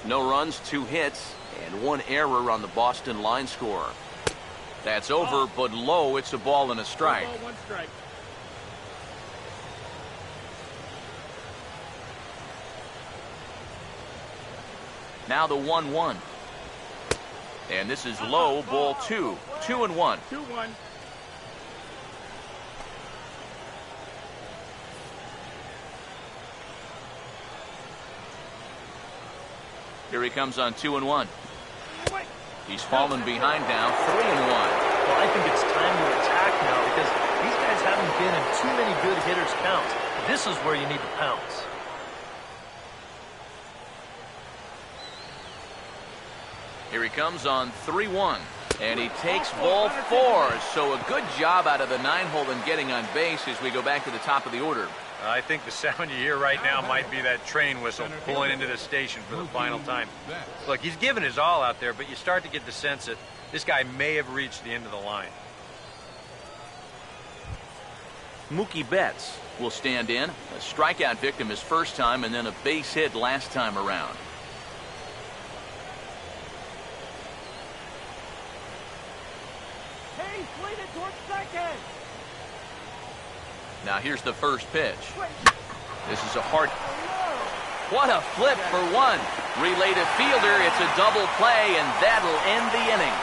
No runs, 2 hits, and 1 error on the Boston line scorer. That's over, but low. It's a ball and a strike. 1 strike. Now the 1-1. And this is low, ball 2. 2-1. 2-1. Here he comes on 2-1. He's fallen behind now, 3-1. Well, I think it's time to attack now because these guys haven't been in too many good hitters' counts. This is where you need to pounce. Here he comes on 3-1. And he takes ball 4. So a good job out of the 9-hole in getting on base as we go back to the top of the order. I think the sound you hear right now might be that train whistle pulling into the station for the final time. Look, he's given his all out there, but you start to get the sense that this guy may have reached the end of the line. Mookie Betts will stand in. A strikeout victim his first time and then a base hit last time around. Hey, swing it towards second. Now here's the first pitch. This is a hard... What a flip for 1. Relay to fielder. It's a double play, and that'll end the inning.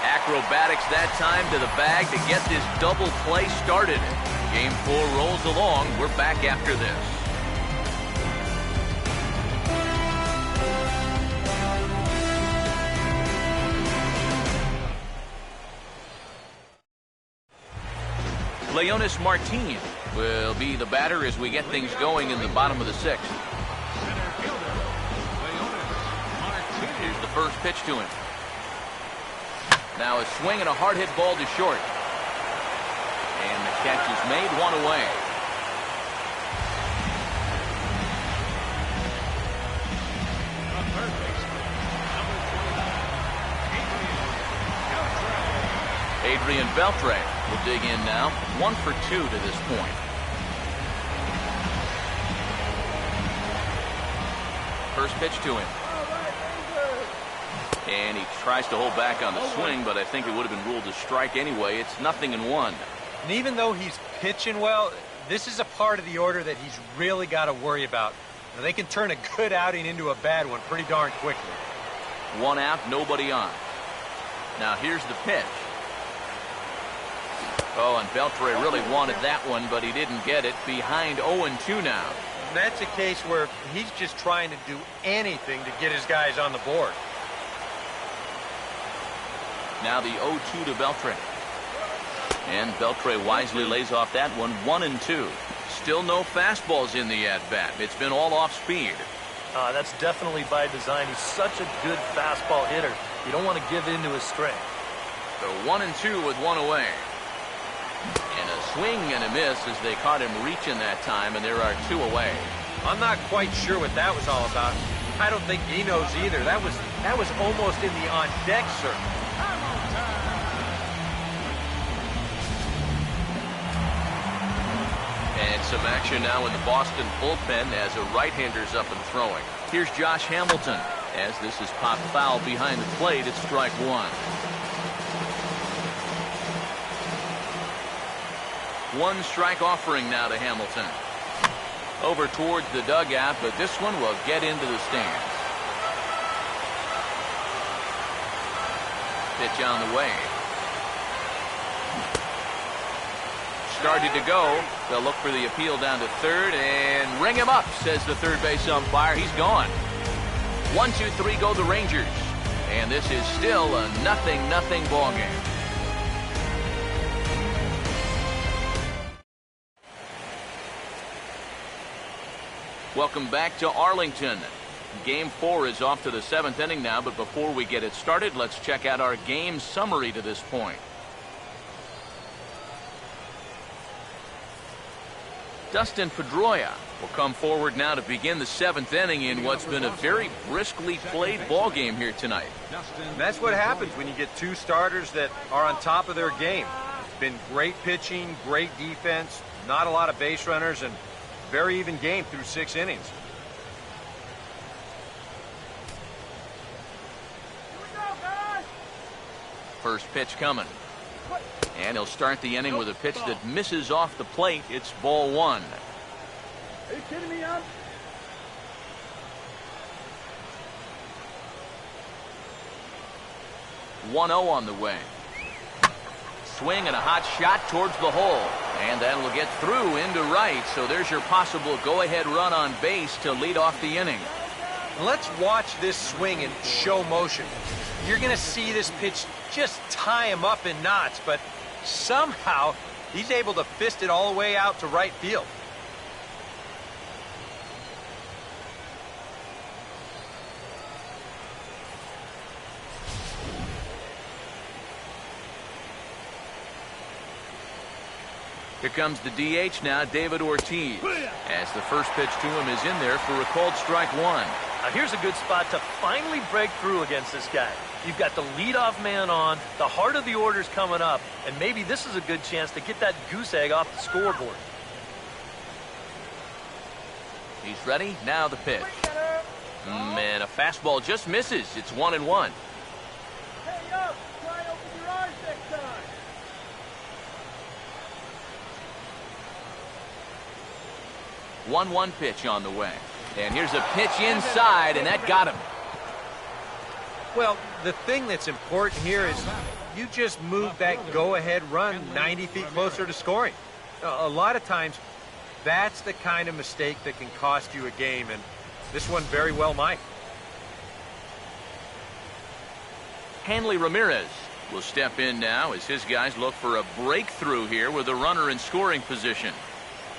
Acrobatics that time to the bag to get this double play started. Game 4 rolls along. We're back after this. Leonis Martin will be the batter as we get things going in the bottom of the 6th. Here's the first pitch to him. Now a swing and a hard hit ball to short. And the catch is made, 1 away. Adrian Beltre will dig in now. 1 for 2 to this point. First pitch to him. And he tries to hold back on the swing, but I think it would have been ruled a strike anyway. It's 0-1. And even though he's pitching well, this is a part of the order that he's really got to worry about. Now, they can turn a good outing into a bad one pretty darn quickly. 1 out, nobody on. Now here's the pitch. Oh, and Beltre really wanted that one, but he didn't get it. Behind 0-2 now. And that's a case where he's just trying to do anything to get his guys on the board. Now the 0-2 to Beltre. And Beltre wisely lays off that one. 1-2. Still no fastballs in the at-bat. It's been all off speed. That's definitely by design. He's such a good fastball hitter. You don't want to give in to his strength. So 1-2 with 1 away. And a swing and a miss as they caught him reaching that time, and there are 2 away. I'm not quite sure what that was all about. I don't think he knows either. That was almost in the on-deck circle. And some action now in the Boston bullpen as a right-hander's up and throwing. Here's Josh Hamilton as this is popped foul behind the plate. It's strike 1. 1 strike offering now to Hamilton. Over towards the dugout, but this one will get into the stands. Pitch on the way. Started to go. They'll look for the appeal down to third and ring him up, says the third base umpire. He's gone. 1-2-3 go the Rangers. And this is still a 0-0 ball game. Welcome back to Arlington. Game 4 is off to the 7th inning now, but before we get it started, let's check out our game summary to this point. Dustin Pedroia will come forward now to begin the 7th inning in what's been a very briskly played ball game here tonight. And that's what happens when you get two starters that are on top of their game. It's been great pitching, great defense, not a lot of base runners, and very even game through 6 innings. First pitch coming. And he'll start the inning with a pitch that misses off the plate. It's ball 1. Are you kidding me? I'm 1-0 on the way. Swing and a hot shot towards the hole. And that'll get through into right. So there's your possible go-ahead run on base to lead off the inning. Let's watch this swing in show motion. You're going to see this pitch just tie him up in knots, but somehow he's able to fist it all the way out to right field. Here comes the DH now, David Ortiz, as the first pitch to him is in there for a called strike 1. Now here's a good spot to finally break through against this guy. You've got the leadoff man on, the heart of the order's coming up, and maybe this is a good chance to get that goose egg off the scoreboard. He's ready, now the pitch. And a fastball just misses. It's 1-1. Hey, up! Try and open your eyes next time! 1-1 pitch on the way. And here's a pitch inside, and that got him. Well, the thing that's important here is you just move that go-ahead run 90 feet closer to scoring. A lot of times, that's the kind of mistake that can cost you a game, and this one very well might. Hanley Ramirez will step in now as his guys look for a breakthrough here with a runner in scoring position.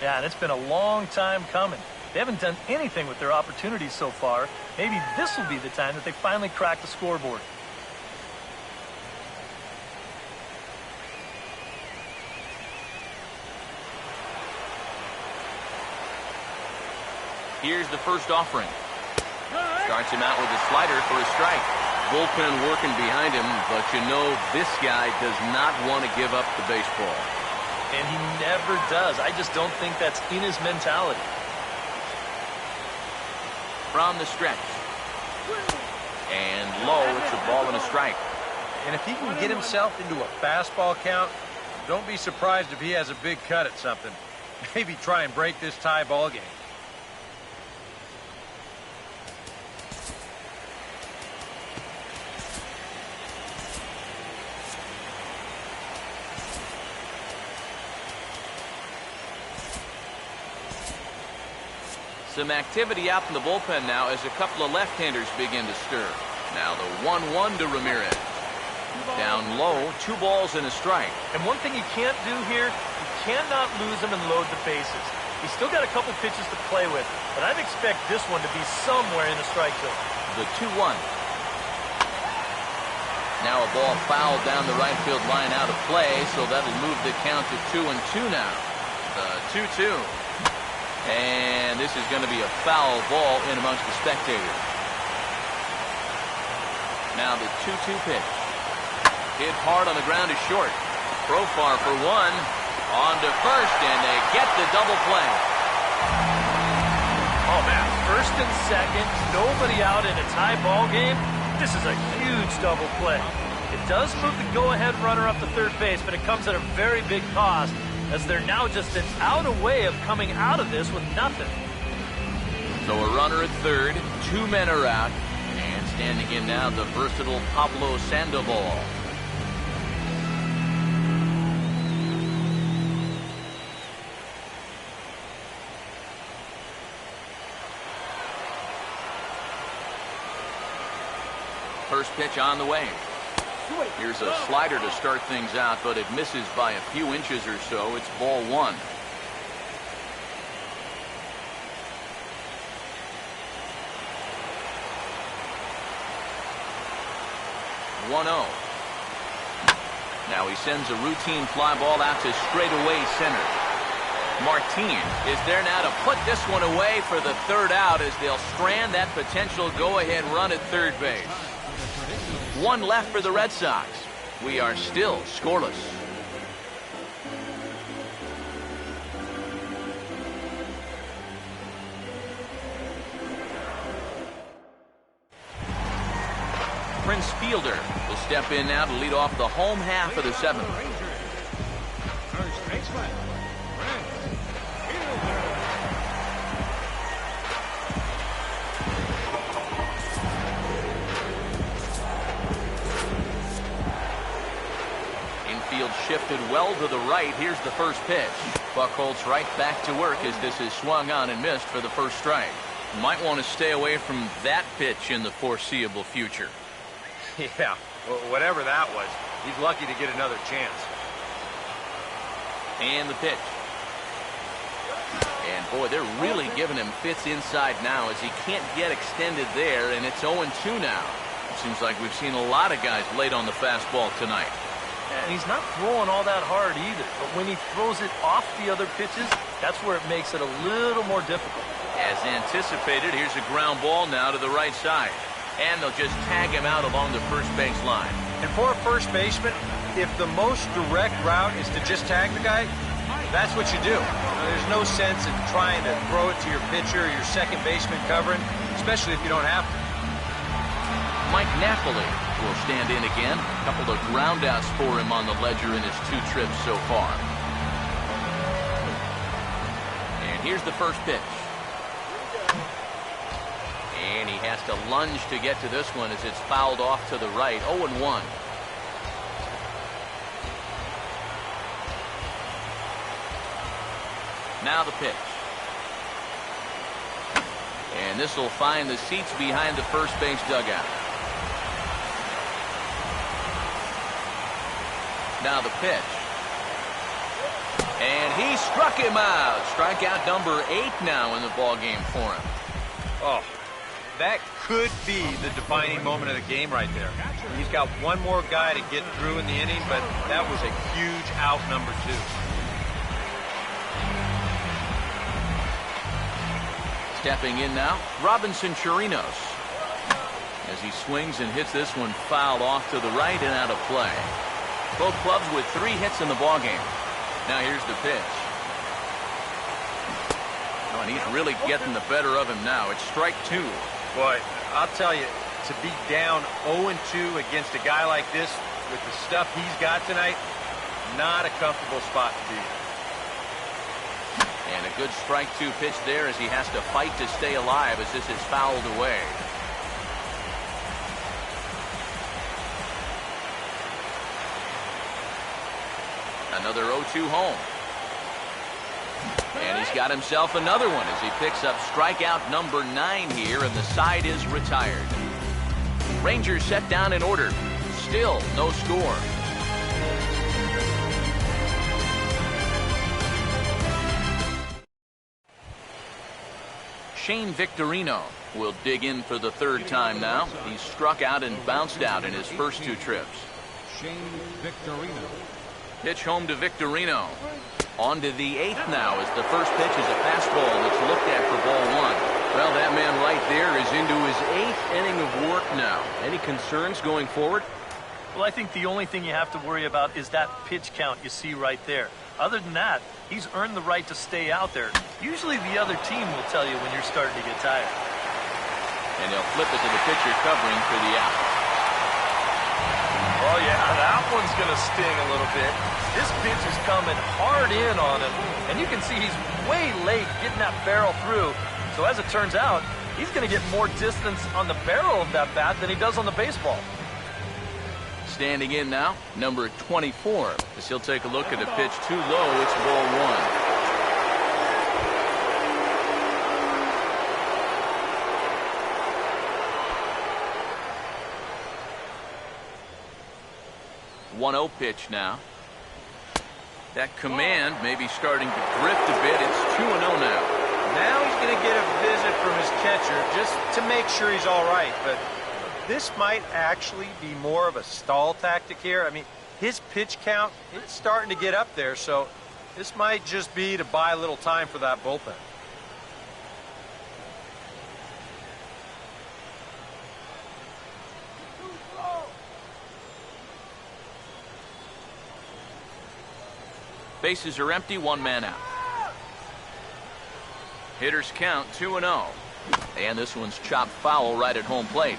Yeah, and it's been a long time coming. They haven't done anything with their opportunities so far. Maybe this will be the time that they finally crack the scoreboard. Here's the first offering. Starts him out with a slider for a strike. Bullpen working behind him, but you know this guy does not want to give up the baseball. And he never does. I just don't think that's in his mentality. From the stretch. And low, it's a ball and a strike. And if he can get himself into a fastball count, don't be surprised if he has a big cut at something. Maybe try and break this tie ball game. Some activity out in the bullpen now as a couple of left-handers begin to stir. Now the 1-1 to Ramirez. Down low, 2 balls and a strike. And one thing you can't do here, you cannot lose him and load the bases. He's still got a couple pitches to play with, but I'd expect this one to be somewhere in the strike zone. The 2-1. Now a ball fouled down the right field line out of play, so that'll move the count to 2-2 now. The 2-2. And this is going to be a foul ball in amongst the spectators. Now the 2-2 pitch. Hit hard on the ground is short. Profar for 1. On to first, and they get the double play. Oh, man, first and second, nobody out in a tie ball game. This is a huge double play. It does move the go-ahead runner up to third base, but it comes at a very big cost, as they're now just an out of way of coming out of this with nothing. So a runner at third, 2 men are out, and standing in now the versatile Pablo Sandoval. First pitch on the way. Here's a slider to start things out, but it misses by a few inches or so. It's ball 1. Now he sends a routine fly ball out to straightaway center. Martin is there now to put this one away for the third out as they'll strand that potential go-ahead run at third base. One left for the Red Sox. We are still scoreless. Prince Fielder will step in now to lead off the home half of the seventh. First baseman, Prince Fielder. Infield shifted well to the right. Here's the first pitch. Buchholz right back to work as this is swung on and missed for the first strike. Might want to stay away from that pitch in the foreseeable future. Yeah, whatever that was, he's lucky to get another chance. And the pitch. And boy, they're really giving him fits inside now as he can't get extended there, and it's 0-2 now. It seems like we've seen a lot of guys late on the fastball tonight. And he's not throwing all that hard either, but when he throws it off the other pitches, that's where it makes it a little more difficult. As anticipated, here's a ground ball now to the right side. And they'll just tag him out along the first base line. And for a first baseman, if the most direct route is to just tag the guy, that's what you do. There's no sense in trying to throw it to your pitcher or your second baseman covering, especially if you don't have to. Mike Napoli will stand in again. A couple of groundouts for him on the ledger in his 2 trips so far. And here's the first pitch. And he has to lunge to get to this one as it's fouled off to the right. 0-1. Now the pitch. And this will find the seats behind the first base dugout. Now the pitch. And he struck him out. Strikeout number 8 now in the ballgame for him. Oh. That could be the defining moment of the game right there. He's got one more guy to get through in the inning, but that was a huge out number 2. Stepping in now, Robinson Chirinos. As he swings and hits this one fouled off to the right and out of play. Both clubs with 3 hits in the ballgame. Now here's the pitch. Oh, and he's really getting the better of him now. It's strike 2. Boy, I'll tell you, to be down 0-2 against a guy like this with the stuff he's got tonight, not a comfortable spot to be. And a good strike 2 pitch there as he has to fight to stay alive as this is fouled away. Another 0-2 home. And he's got himself another one as he picks up strikeout number 9 here, and the side is retired. Rangers set down in order. Still no score. Shane Victorino will dig in for the 3rd time now. He's struck out and bounced out in his first 2 trips. Shane Victorino. Pitch home to Victorino. On to the 8th now as the first pitch is a fastball that's looked at for ball 1. Well, that man right there is into his 8th inning of work now. Any concerns going forward? Well, I think the only thing you have to worry about is that pitch count you see right there. Other than that, he's earned the right to stay out there. Usually the other team will tell you when you're starting to get tired. And they'll flip it to the pitcher covering for the out. Oh, yeah, that one's going to sting a little bit. This pitch is coming hard in on him, and you can see he's way late getting that barrel through. So as it turns out, he's going to get more distance on the barrel of that bat than he does on the baseball. Standing in now, number 24. As he'll take a look at a pitch too low, it's ball 1. 1-0 pitch now. That command may be starting to drift a bit. It's 2-0 now. Now he's going to get a visit from his catcher just to make sure he's all right. But this might actually be more of a stall tactic here. I mean, his pitch count, it's starting to get up there. So This might just be to buy a little time for that bullpen. Bases are empty, one man out. Hitters count 2-0. And this one's chopped foul right at home plate.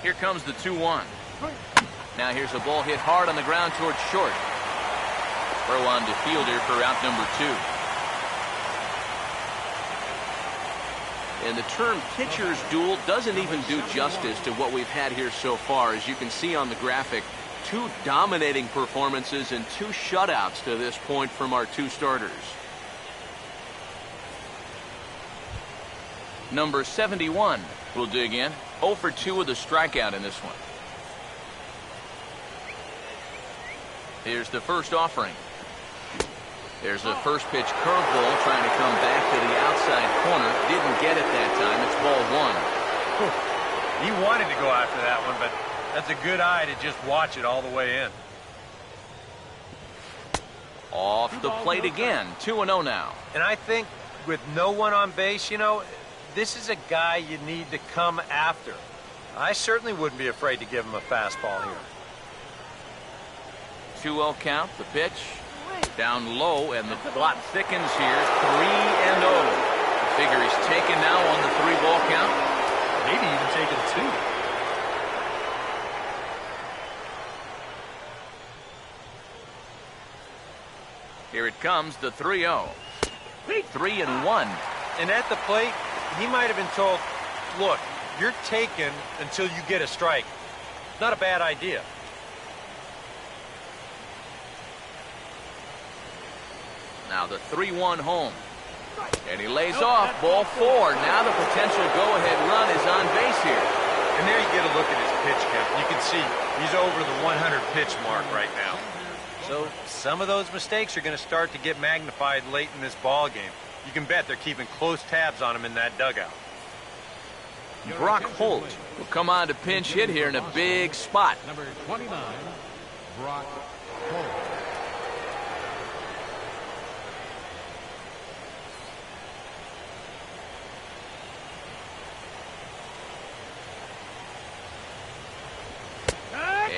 Here comes the 2-1. Now here's a ball hit hard on the ground towards short. Throw on to fielder for out number 2. And the term pitcher's duel doesn't even do justice to what we've had here so far. As you can see on the graphic, 2 dominating performances and 2 shutouts to this point from our 2 starters. Number 71 will dig in. 0 for 2 with a strikeout in this one. Here's the first offering. There's a first pitch curveball trying to come back to the outside corner. Didn't get it that time. It's ball 1. He wanted to go after that one, but that's a good eye to just watch it all the way in. Off the plate again. 2-0 now. And I think with no one on base, you know, this is a guy you need to come after. I certainly wouldn't be afraid to give him a fastball here. 2-0 count. The pitch down low, and the plot thickens here. 3-0. Figure he's taken now on the 3-ball count. Maybe even taking 2. Here it comes, the 3-0. 3-1. And at the plate, he might have been told, look, you're taken until you get a strike. Not a bad idea. Now the 3-1 home. And he lays off, ball 4. Now the potential go-ahead run is on base here. And there you get a look at his pitch count. You can see he's over the 100 pitch mark right now. So some of those mistakes are going to start to get magnified late in this ball game. You can bet they're keeping close tabs on him in that dugout. Brock Holt will come on to pinch hit here in a big spot. Number 29, Brock Holt.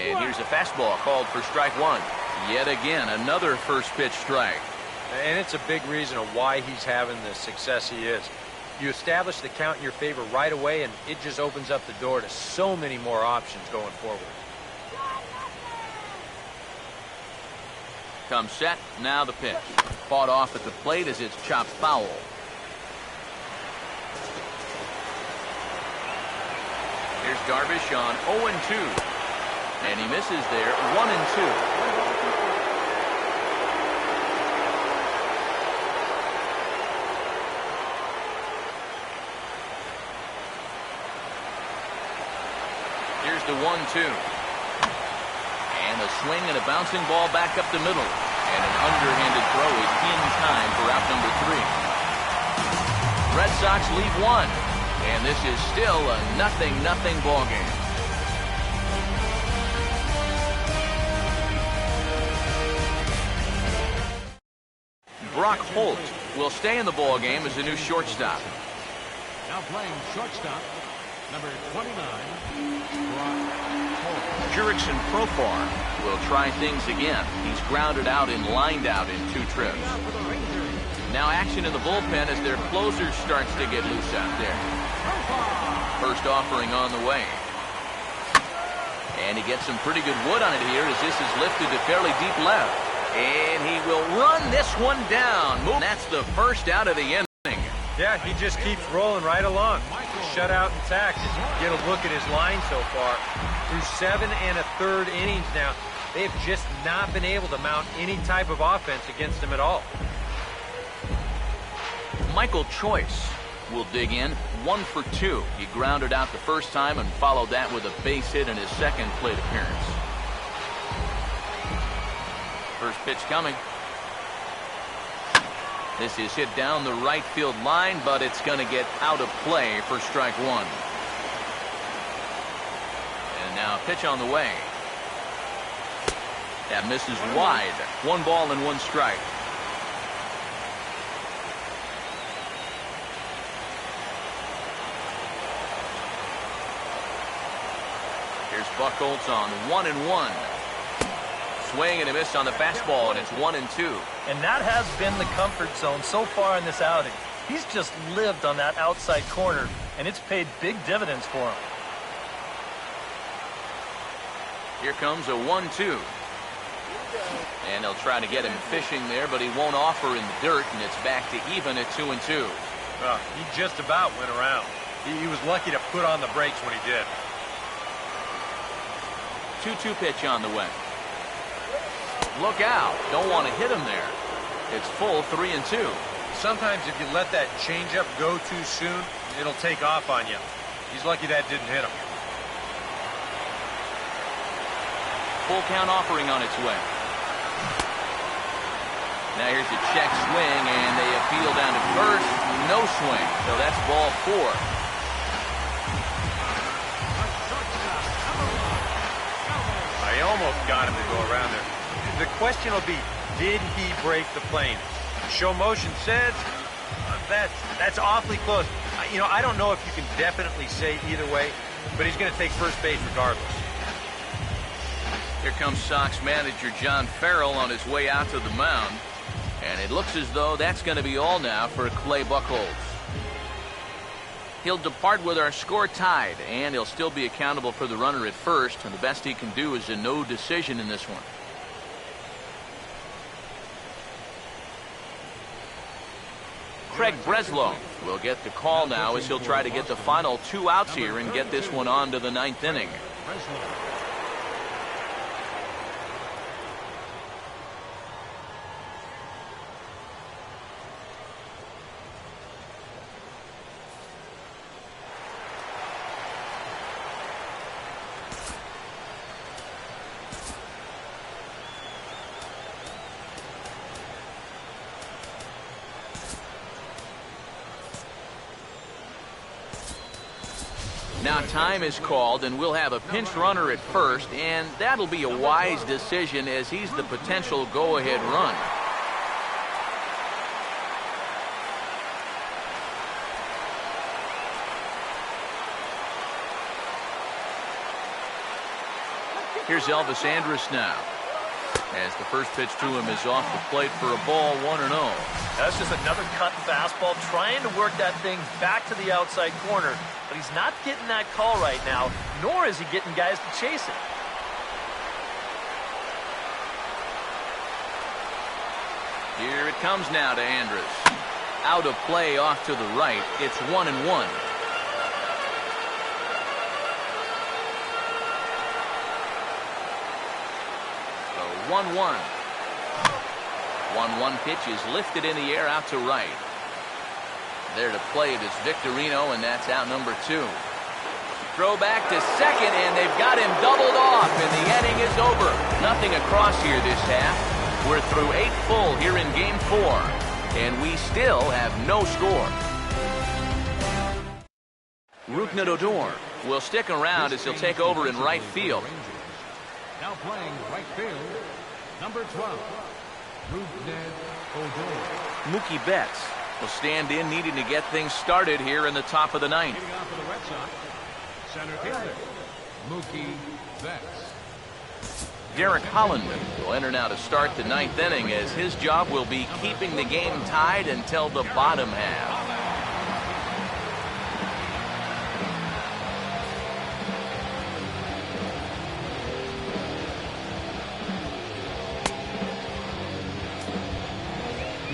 And here's a fastball called for strike 1. Yet again, another first pitch strike. And it's a big reason of why he's having the success he is. You establish the count in your favor right away, and it just opens up the door to so many more options going forward. Comes set, now the pitch. Fought off at the plate as it's chopped foul. Here's Darvish on 0-2. And he misses there, 1-2. Here's the 1-2. And a swing and a bouncing ball back up the middle. And an underhanded throw is in time for out number 3. Red Sox lead 1. And this is still a 0-0 ball game. Brock Holt will stay in the ball game as a new shortstop. Now playing shortstop, number 29, Brock Holt. Jurickson Profar will try things again. He's grounded out and lined out in 2 trips. Now action in the bullpen as their closer starts to get loose out there. First offering on the way. And he gets some pretty good wood on it here as this is lifted to fairly deep left. And he will run this one down. That's the first out of the inning. Yeah, he just keeps rolling right along. Shutout intact. As you get a look at his line so far. Through 7 1/3 innings now, they have just not been able to mount any type of offense against him at all. Michael Choice will dig in, 1 for 2. He grounded out the first time and followed that with a base hit in his second plate appearance. First pitch coming. This is hit down the right field line, but it's going to get out of play for strike 1. And now a pitch on the way. That misses wide. 1 ball and 1 strike. Here's Buchholz on 1-1. Swing and a miss on the fastball, and it's 1-2. And that has been the comfort zone so far in this outing. He's just lived on that outside corner, and it's paid big dividends for him. Here comes a 1-2. And they'll try to get him fishing there, but he won't offer in the dirt, and it's back to even at 2-2. He just about went around. He was lucky to put on the brakes when he did. 2-2 pitch on the way. Look out. Don't want to hit him there. It's full 3-2. Sometimes if you let that changeup go too soon, it'll take off on you. He's lucky that didn't hit him. Full count offering on its way. Now here's a check swing, and they appeal down to first. No swing. So that's ball 4. I almost got him to go around there. The question will be, did he break the plane? Show motion says that's awfully close. I don't know if you can definitely say either way, but he's going to take first base regardless. Here comes Sox manager John Farrell on his way out to the mound. And it looks as though that's going to be all now for Clay Buchholz. He'll depart with our score tied, and he'll still be accountable for the runner at first, and the best he can do is a no decision in this one. Craig Breslow will get the call now as he'll try to get the final 2 outs here and get this one on to the 9th inning. Now time is called, and we'll have a pinch runner at first, and that'll be a wise decision as he's the potential go-ahead run. Here's Elvis Andrus now, as the first pitch to him is off the plate for a ball, 1-0. That's just another cut fastball, trying to work that thing back to the outside corner. But he's not getting that call right now, nor is he getting guys to chase it. Here it comes now to Andrus. Out of play off to the right. It's 1-1. So 1-1. 1-1 pitch is lifted in the air out to right. There to play it is Victorino, and that's out number 2. Throw back to second, and they've got him doubled off, and the inning is over. Nothing across here this half. We're through 8 full here in Game 4, and we still have no score. Rougned Odor will stick around as he'll take over in right field. Now playing right field, number 12, Rougned Odor. Mookie Betts will stand in, needing to get things started here in the top of the 9th. Leading off for the Red Sox, center fielder, Mookie Betts. Derek Holland will enter now to start the 9th inning, as his job will be keeping the game tied until the bottom half.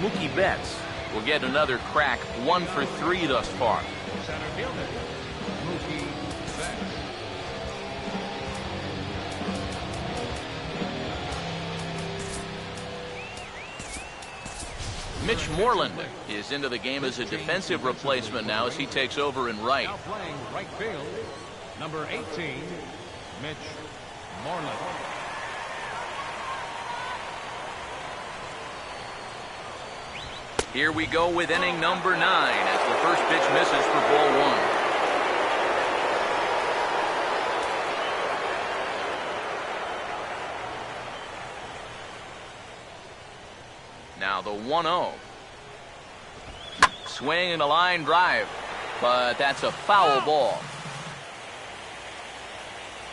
Mookie Betts will get another crack, 1 for 3 thus far. Center fielder, Mookie Betts. Mitch Moreland is into the game as a defensive replacement now as he takes over in right. Now playing right field, number 18, Mitch Moreland. Here we go with inning number 9 as the first pitch misses for ball 1. 1-0. Swing and a line drive, but that's a foul ball.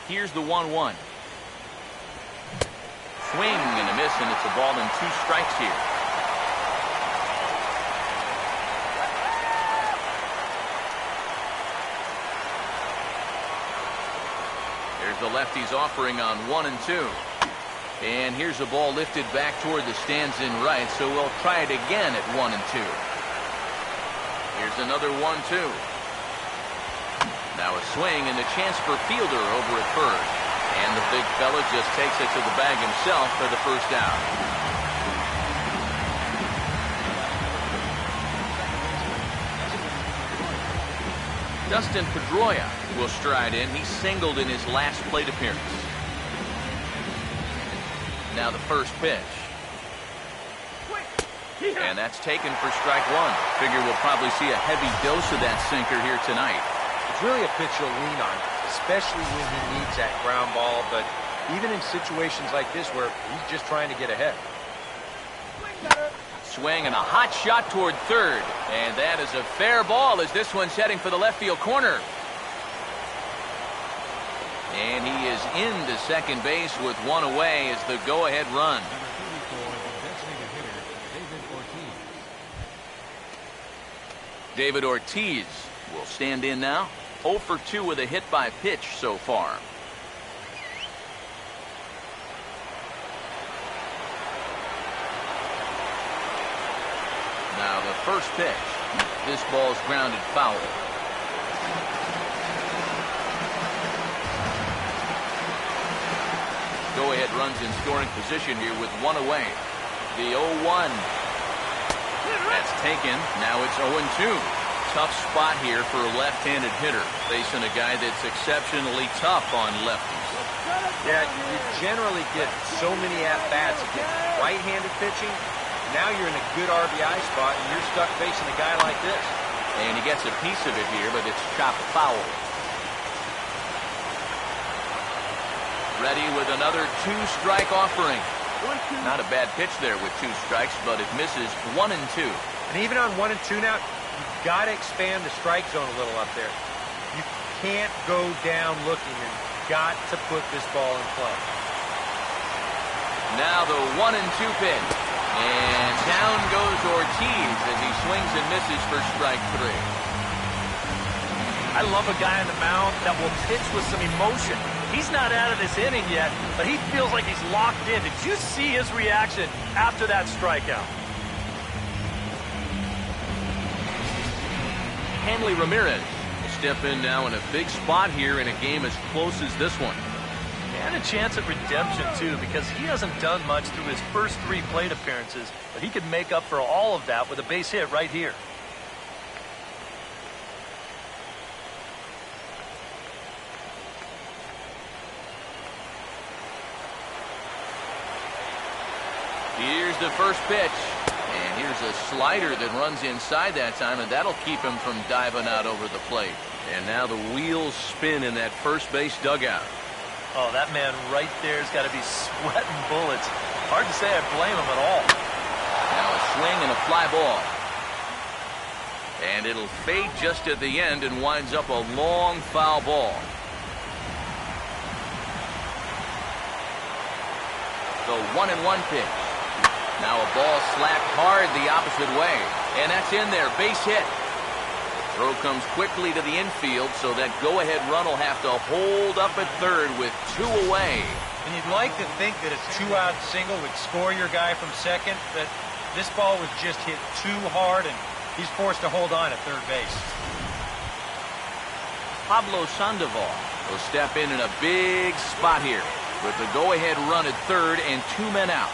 Here's the 1-1. Swing and a miss, and it's a ball and 2 strikes here. There's the lefty's offering on 1-2. And here's a ball lifted back toward the stands in right, so we'll try it again at 1-2. Here's another 1-2. Now a swing and a chance for Fielder over at first. And the big fella just takes it to the bag himself for the first out. Dustin Pedroia will stride in. He singled in his last plate appearance. Now the first pitch. And that's taken for strike 1. Figure we'll probably see a heavy dose of that sinker here tonight. It's really a pitch you'll lean on, especially when he needs that ground ball, but even in situations like this where he's just trying to get ahead. Swing and a hot shot toward third. And that is a fair ball as this one's heading for the left field corner. And he is into second base with 1 away as the go-ahead run. David Ortiz will stand in now. 0 for 2 with a hit by pitch so far. Now the first pitch. This ball's grounded foul. Go-ahead runs in scoring position here with 1 away. The 0-1. That's taken. Now it's 0-2. Tough spot here for a left-handed hitter, facing a guy that's exceptionally tough on lefties. Yeah, you generally get so many at-bats against right-handed pitching. Now you're in a good RBI spot, and you're stuck facing a guy like this. And he gets a piece of it here, but it's chopped foul. Ready with another 2-strike offering. Not a bad pitch there with 2 strikes, but it misses 1-2. And even on 1-2 now, you've got to expand the strike zone a little up there. You can't go down looking. You've got to put this ball in play. Now the 1-2 pitch. And down goes Ortiz as he swings and misses for strike 3. I love a guy on the mound that will pitch with some emotion. He's not out of this inning yet, but he feels like he's locked in. Did you see his reaction after that strikeout? Hanley Ramirez will step in now in a big spot here in a game as close as this one. And a chance at redemption, too, because he hasn't done much through his first 3 plate appearances, but he could make up for all of that with a base hit right here. Here's the first pitch. And here's a slider that runs inside that time, and that'll keep him from diving out over the plate. And now the wheels spin in that first base dugout. Oh, that man right there's got to be sweating bullets. Hard to say I blame him at all. Now a swing and a fly ball. And it'll fade just at the end and winds up a long foul ball. The 1-1 pitch. Now a ball slapped hard the opposite way. And that's in there. Base hit. Throw comes quickly to the infield, so that go-ahead run will have to hold up at third with 2 away. And you'd like to think that a 2-out single would score your guy from second, but this ball was just hit too hard, and he's forced to hold on at third base. Pablo Sandoval will step in a big spot here with the go-ahead run at third and 2 men out.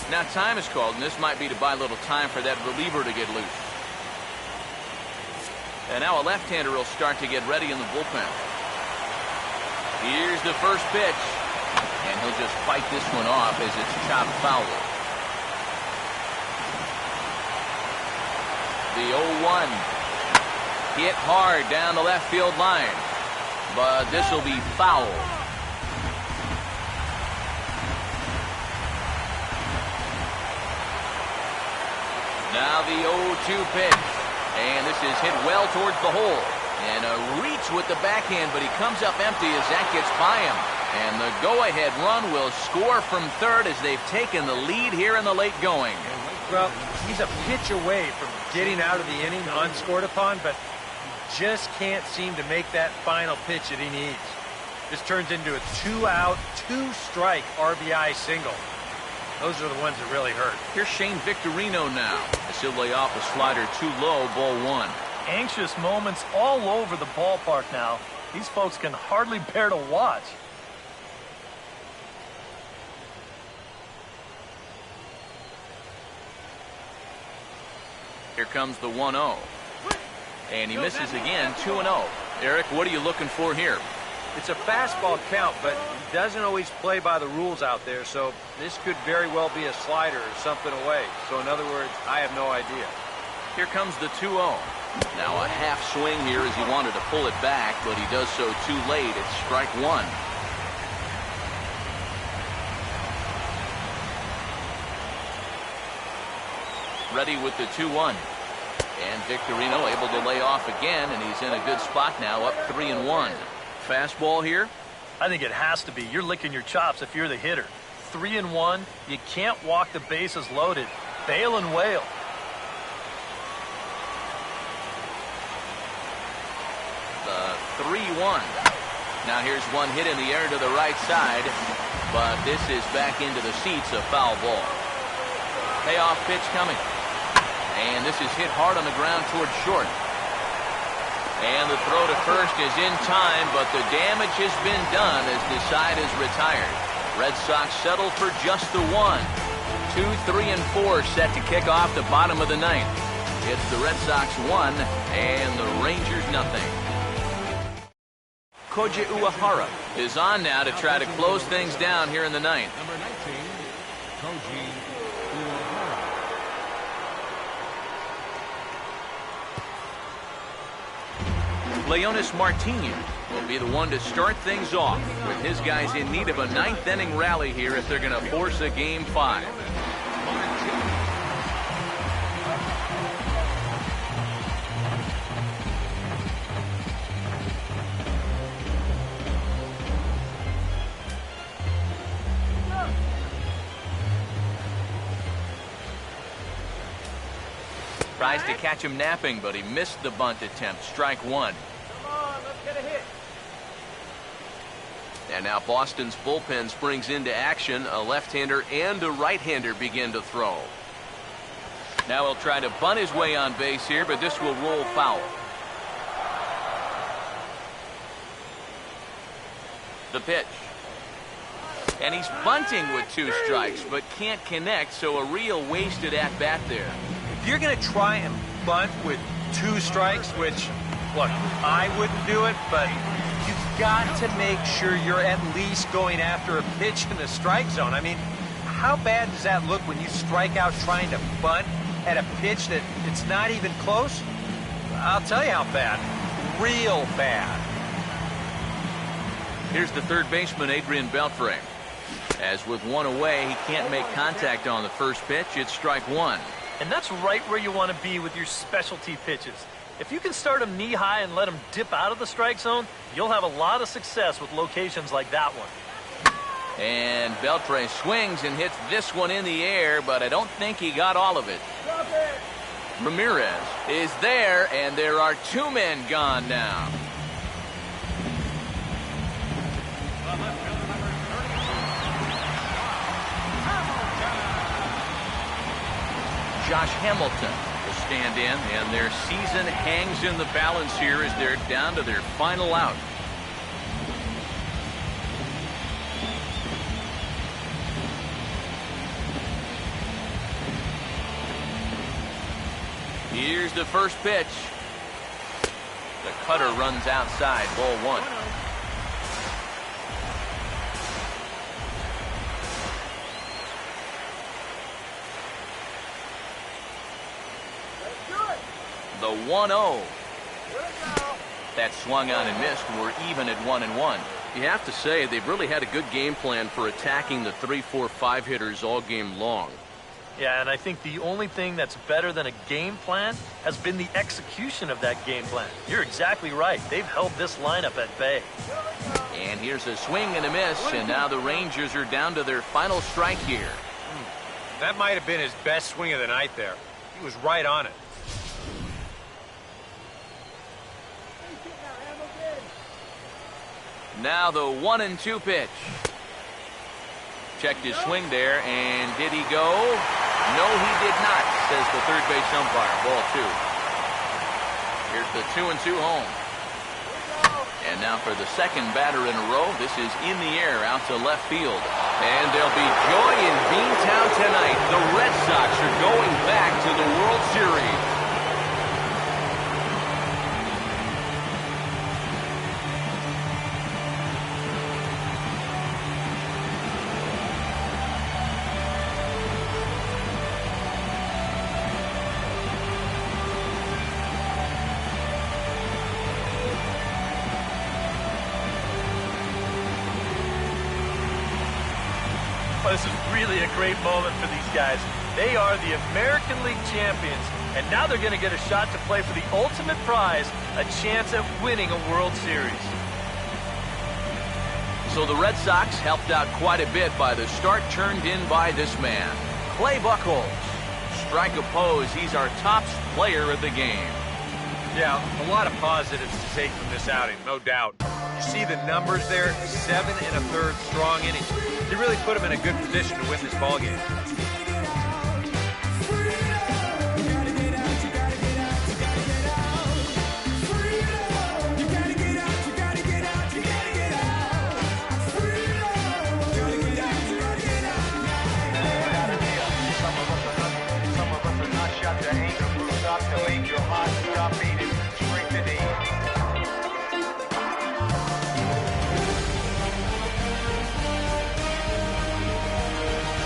Now time is called, and this might be to buy a little time for that reliever to get loose. And now a left-hander will start to get ready in the bullpen. Here's the first pitch. And he'll just fight this one off as it's chopped foul. The 0-1. Hit hard down the left field line. But this will be foul. Now the 0-2 pitch. And this is hit well towards the hole. And a reach with the backhand, but he comes up empty as that gets by him. And the go-ahead run will score from third as they've taken the lead here in the late going. Well, he's a pitch away from getting out of the inning unscored upon, but just can't seem to make that final pitch that he needs. This turns into a 2-out, 2-strike RBI single. Those are the ones that really hurt. Here's Shane Victorino now. As he'll lay off a slider too low, ball 1. Anxious moments all over the ballpark now. These folks can hardly bear to watch. Here comes the 1-0. And he misses again, 2-0. Eric, what are you looking for here? It's a fastball count, but he doesn't always play by the rules out there, so this could very well be a slider or something away. So in other words, I have no idea. Here comes the 2-0. Now a half swing here as he wanted to pull it back, but he does so too late. It's strike 1. Ready with the 2-1. And Victorino able to lay off again, and he's in a good spot now, up 3-1. Fastball here? I think it has to be. You're licking your chops if you're the hitter. 3-1. You can't walk the bases loaded. Bail and wail. The 3-1. Now here's one hit in the air to the right side, but this is back into the seats, a foul ball. Payoff pitch coming. And this is hit hard on the ground towards short. And the throw to first is in time, but the damage has been done as the side is retired. Red Sox settle for just the 1. 2, 3, and 4 set to kick off the bottom of the 9th. It's the Red Sox 1 and the Rangers nothing. Koji Uehara is on now to try to close things down here in the 9th. Number 19, Koji Uehara. Leonis Martinez will be the one to start things off with his guys in need of a 9th inning rally here if they're going to force a Game 5. Tries to catch him napping, but he missed the bunt attempt. Strike 1. And now Boston's bullpen springs into action. A left-hander and a right-hander begin to throw. Now he'll try to bunt his way on base here, but this will roll foul. The pitch. And he's bunting with 2 strikes, but can't connect, so a real wasted at-bat there. If you're going to try and bunt with 2 strikes, which, look, I wouldn't do it, but you've got to make sure you're at least going after a pitch in the strike zone. I mean, how bad does that look when you strike out trying to bunt at a pitch that it's not even close? I'll tell you how bad. Real bad. Here's the third baseman, Adrian Beltre. As with 1 away, he can't make contact on the first pitch. It's strike 1. And that's right where you want to be with your specialty pitches. If you can start them knee-high and let them dip out of the strike zone, you'll have a lot of success with locations like that one. And Beltre swings and hits this one in the air, but I don't think he got all of it. Ramirez is there, and there are 2 men gone now. Josh Hamilton will stand in, and their season hangs in the balance here as they're down to their final out. Here's the first pitch. The cutter runs outside, ball 1. The 1-0. That swung on and missed. We're even at 1-1. You have to say they've really had a good game plan for attacking the 3, 4, 5 hitters all game long. Yeah, and I think the only thing that's better than a game plan has been the execution of that game plan. You're exactly right. They've held this lineup at bay. And here's a swing and a miss, and now the Rangers are down to their final strike here. That might have been his best swing of the night there. He was right on it. Now the 1-2 pitch. Checked his swing there, and did he go? No, he did not, says the third base umpire. Ball 2. Here's the 2-2 home. And now for the second batter in a row, this is in the air out to left field. And there'll be joy in Beantown tonight. The Red Sox are going back to the World Series. This is really a great moment for these guys. They are the American League champions, and now they're going to get a shot to play for the ultimate prize, a chance at winning a World Series. So the Red Sox helped out quite a bit by the start turned in by this man, Clay Buchholz. Strike opposed, he's our top player of the game. Yeah, a lot of positives to take from this outing, no doubt. You see the numbers there, 7 1/3 strong innings. He really put him in a good position to win this ballgame.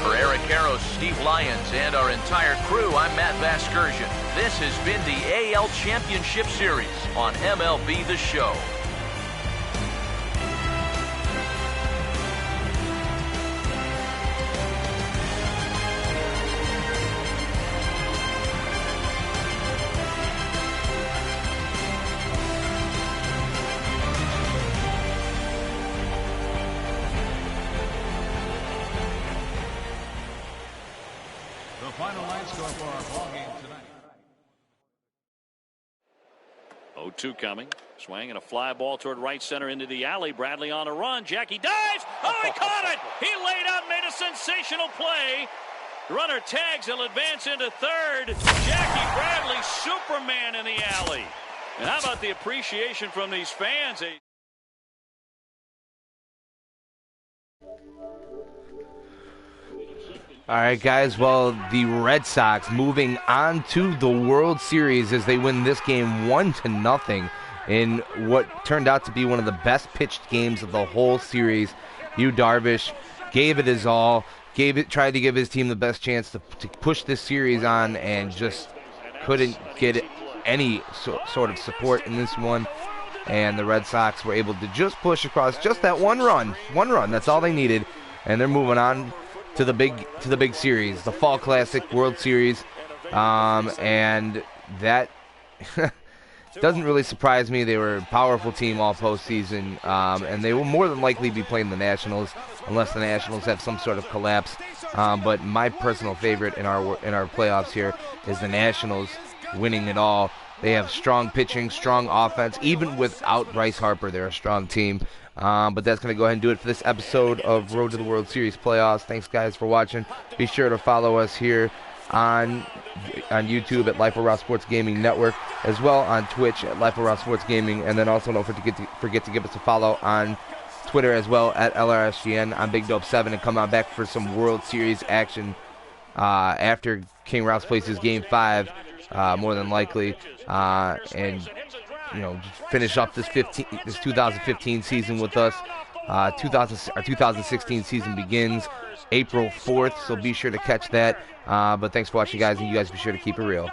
For Eric Harrow, Steve Lyons, and our entire crew, I'm Matt Vasgersian. This has been the AL Championship Series on MLB The Show. The final line score for our ballgame tonight. 0-2 coming. Swing and a fly ball toward right center into the alley. Bradley on a run. Jackie dives. Oh, he caught it. He laid out, made a sensational play. Runner tags. He'll advance into third. Jackie Bradley, Superman in the alley. And how about the appreciation from these fans? All right, guys. Well, the Red Sox moving on to the World Series as they win this game 1-0 in what turned out to be one of the best pitched games of the whole series. Yu Darvish gave it his all, tried to give his team the best chance to push this series on, and just couldn't get any sort of support in this one. And the Red Sox were able to just push across just that one run. That's all they needed, and they're moving on to the big series, the Fall Classic World Series, and that doesn't really surprise me. They were a powerful team all postseason, and they will more than likely be playing the Nationals unless the Nationals have some sort of collapse. But my personal favorite in our playoffs here is the Nationals winning it all. They have strong pitching, strong offense. Even without Bryce Harper, they're a strong team. But that's going to go ahead and do it for this episode of Road to the World Series playoffs. Thanks, guys, for watching. Be sure to follow us here on YouTube at Life of Raw Sports Gaming Network, as well on Twitch at Life of Raw Sports Gaming, and then also don't forget to give us a follow on Twitter as well at LRSGN. I'm Big Dope 7, and come on back for some World Series action after King Ralph's plays his Game 5, more than likely, and just finish up this 2015 season with us. Our 2016 season begins April 4th, so be sure to catch that. But thanks for watching, guys, and you guys be sure to keep it real.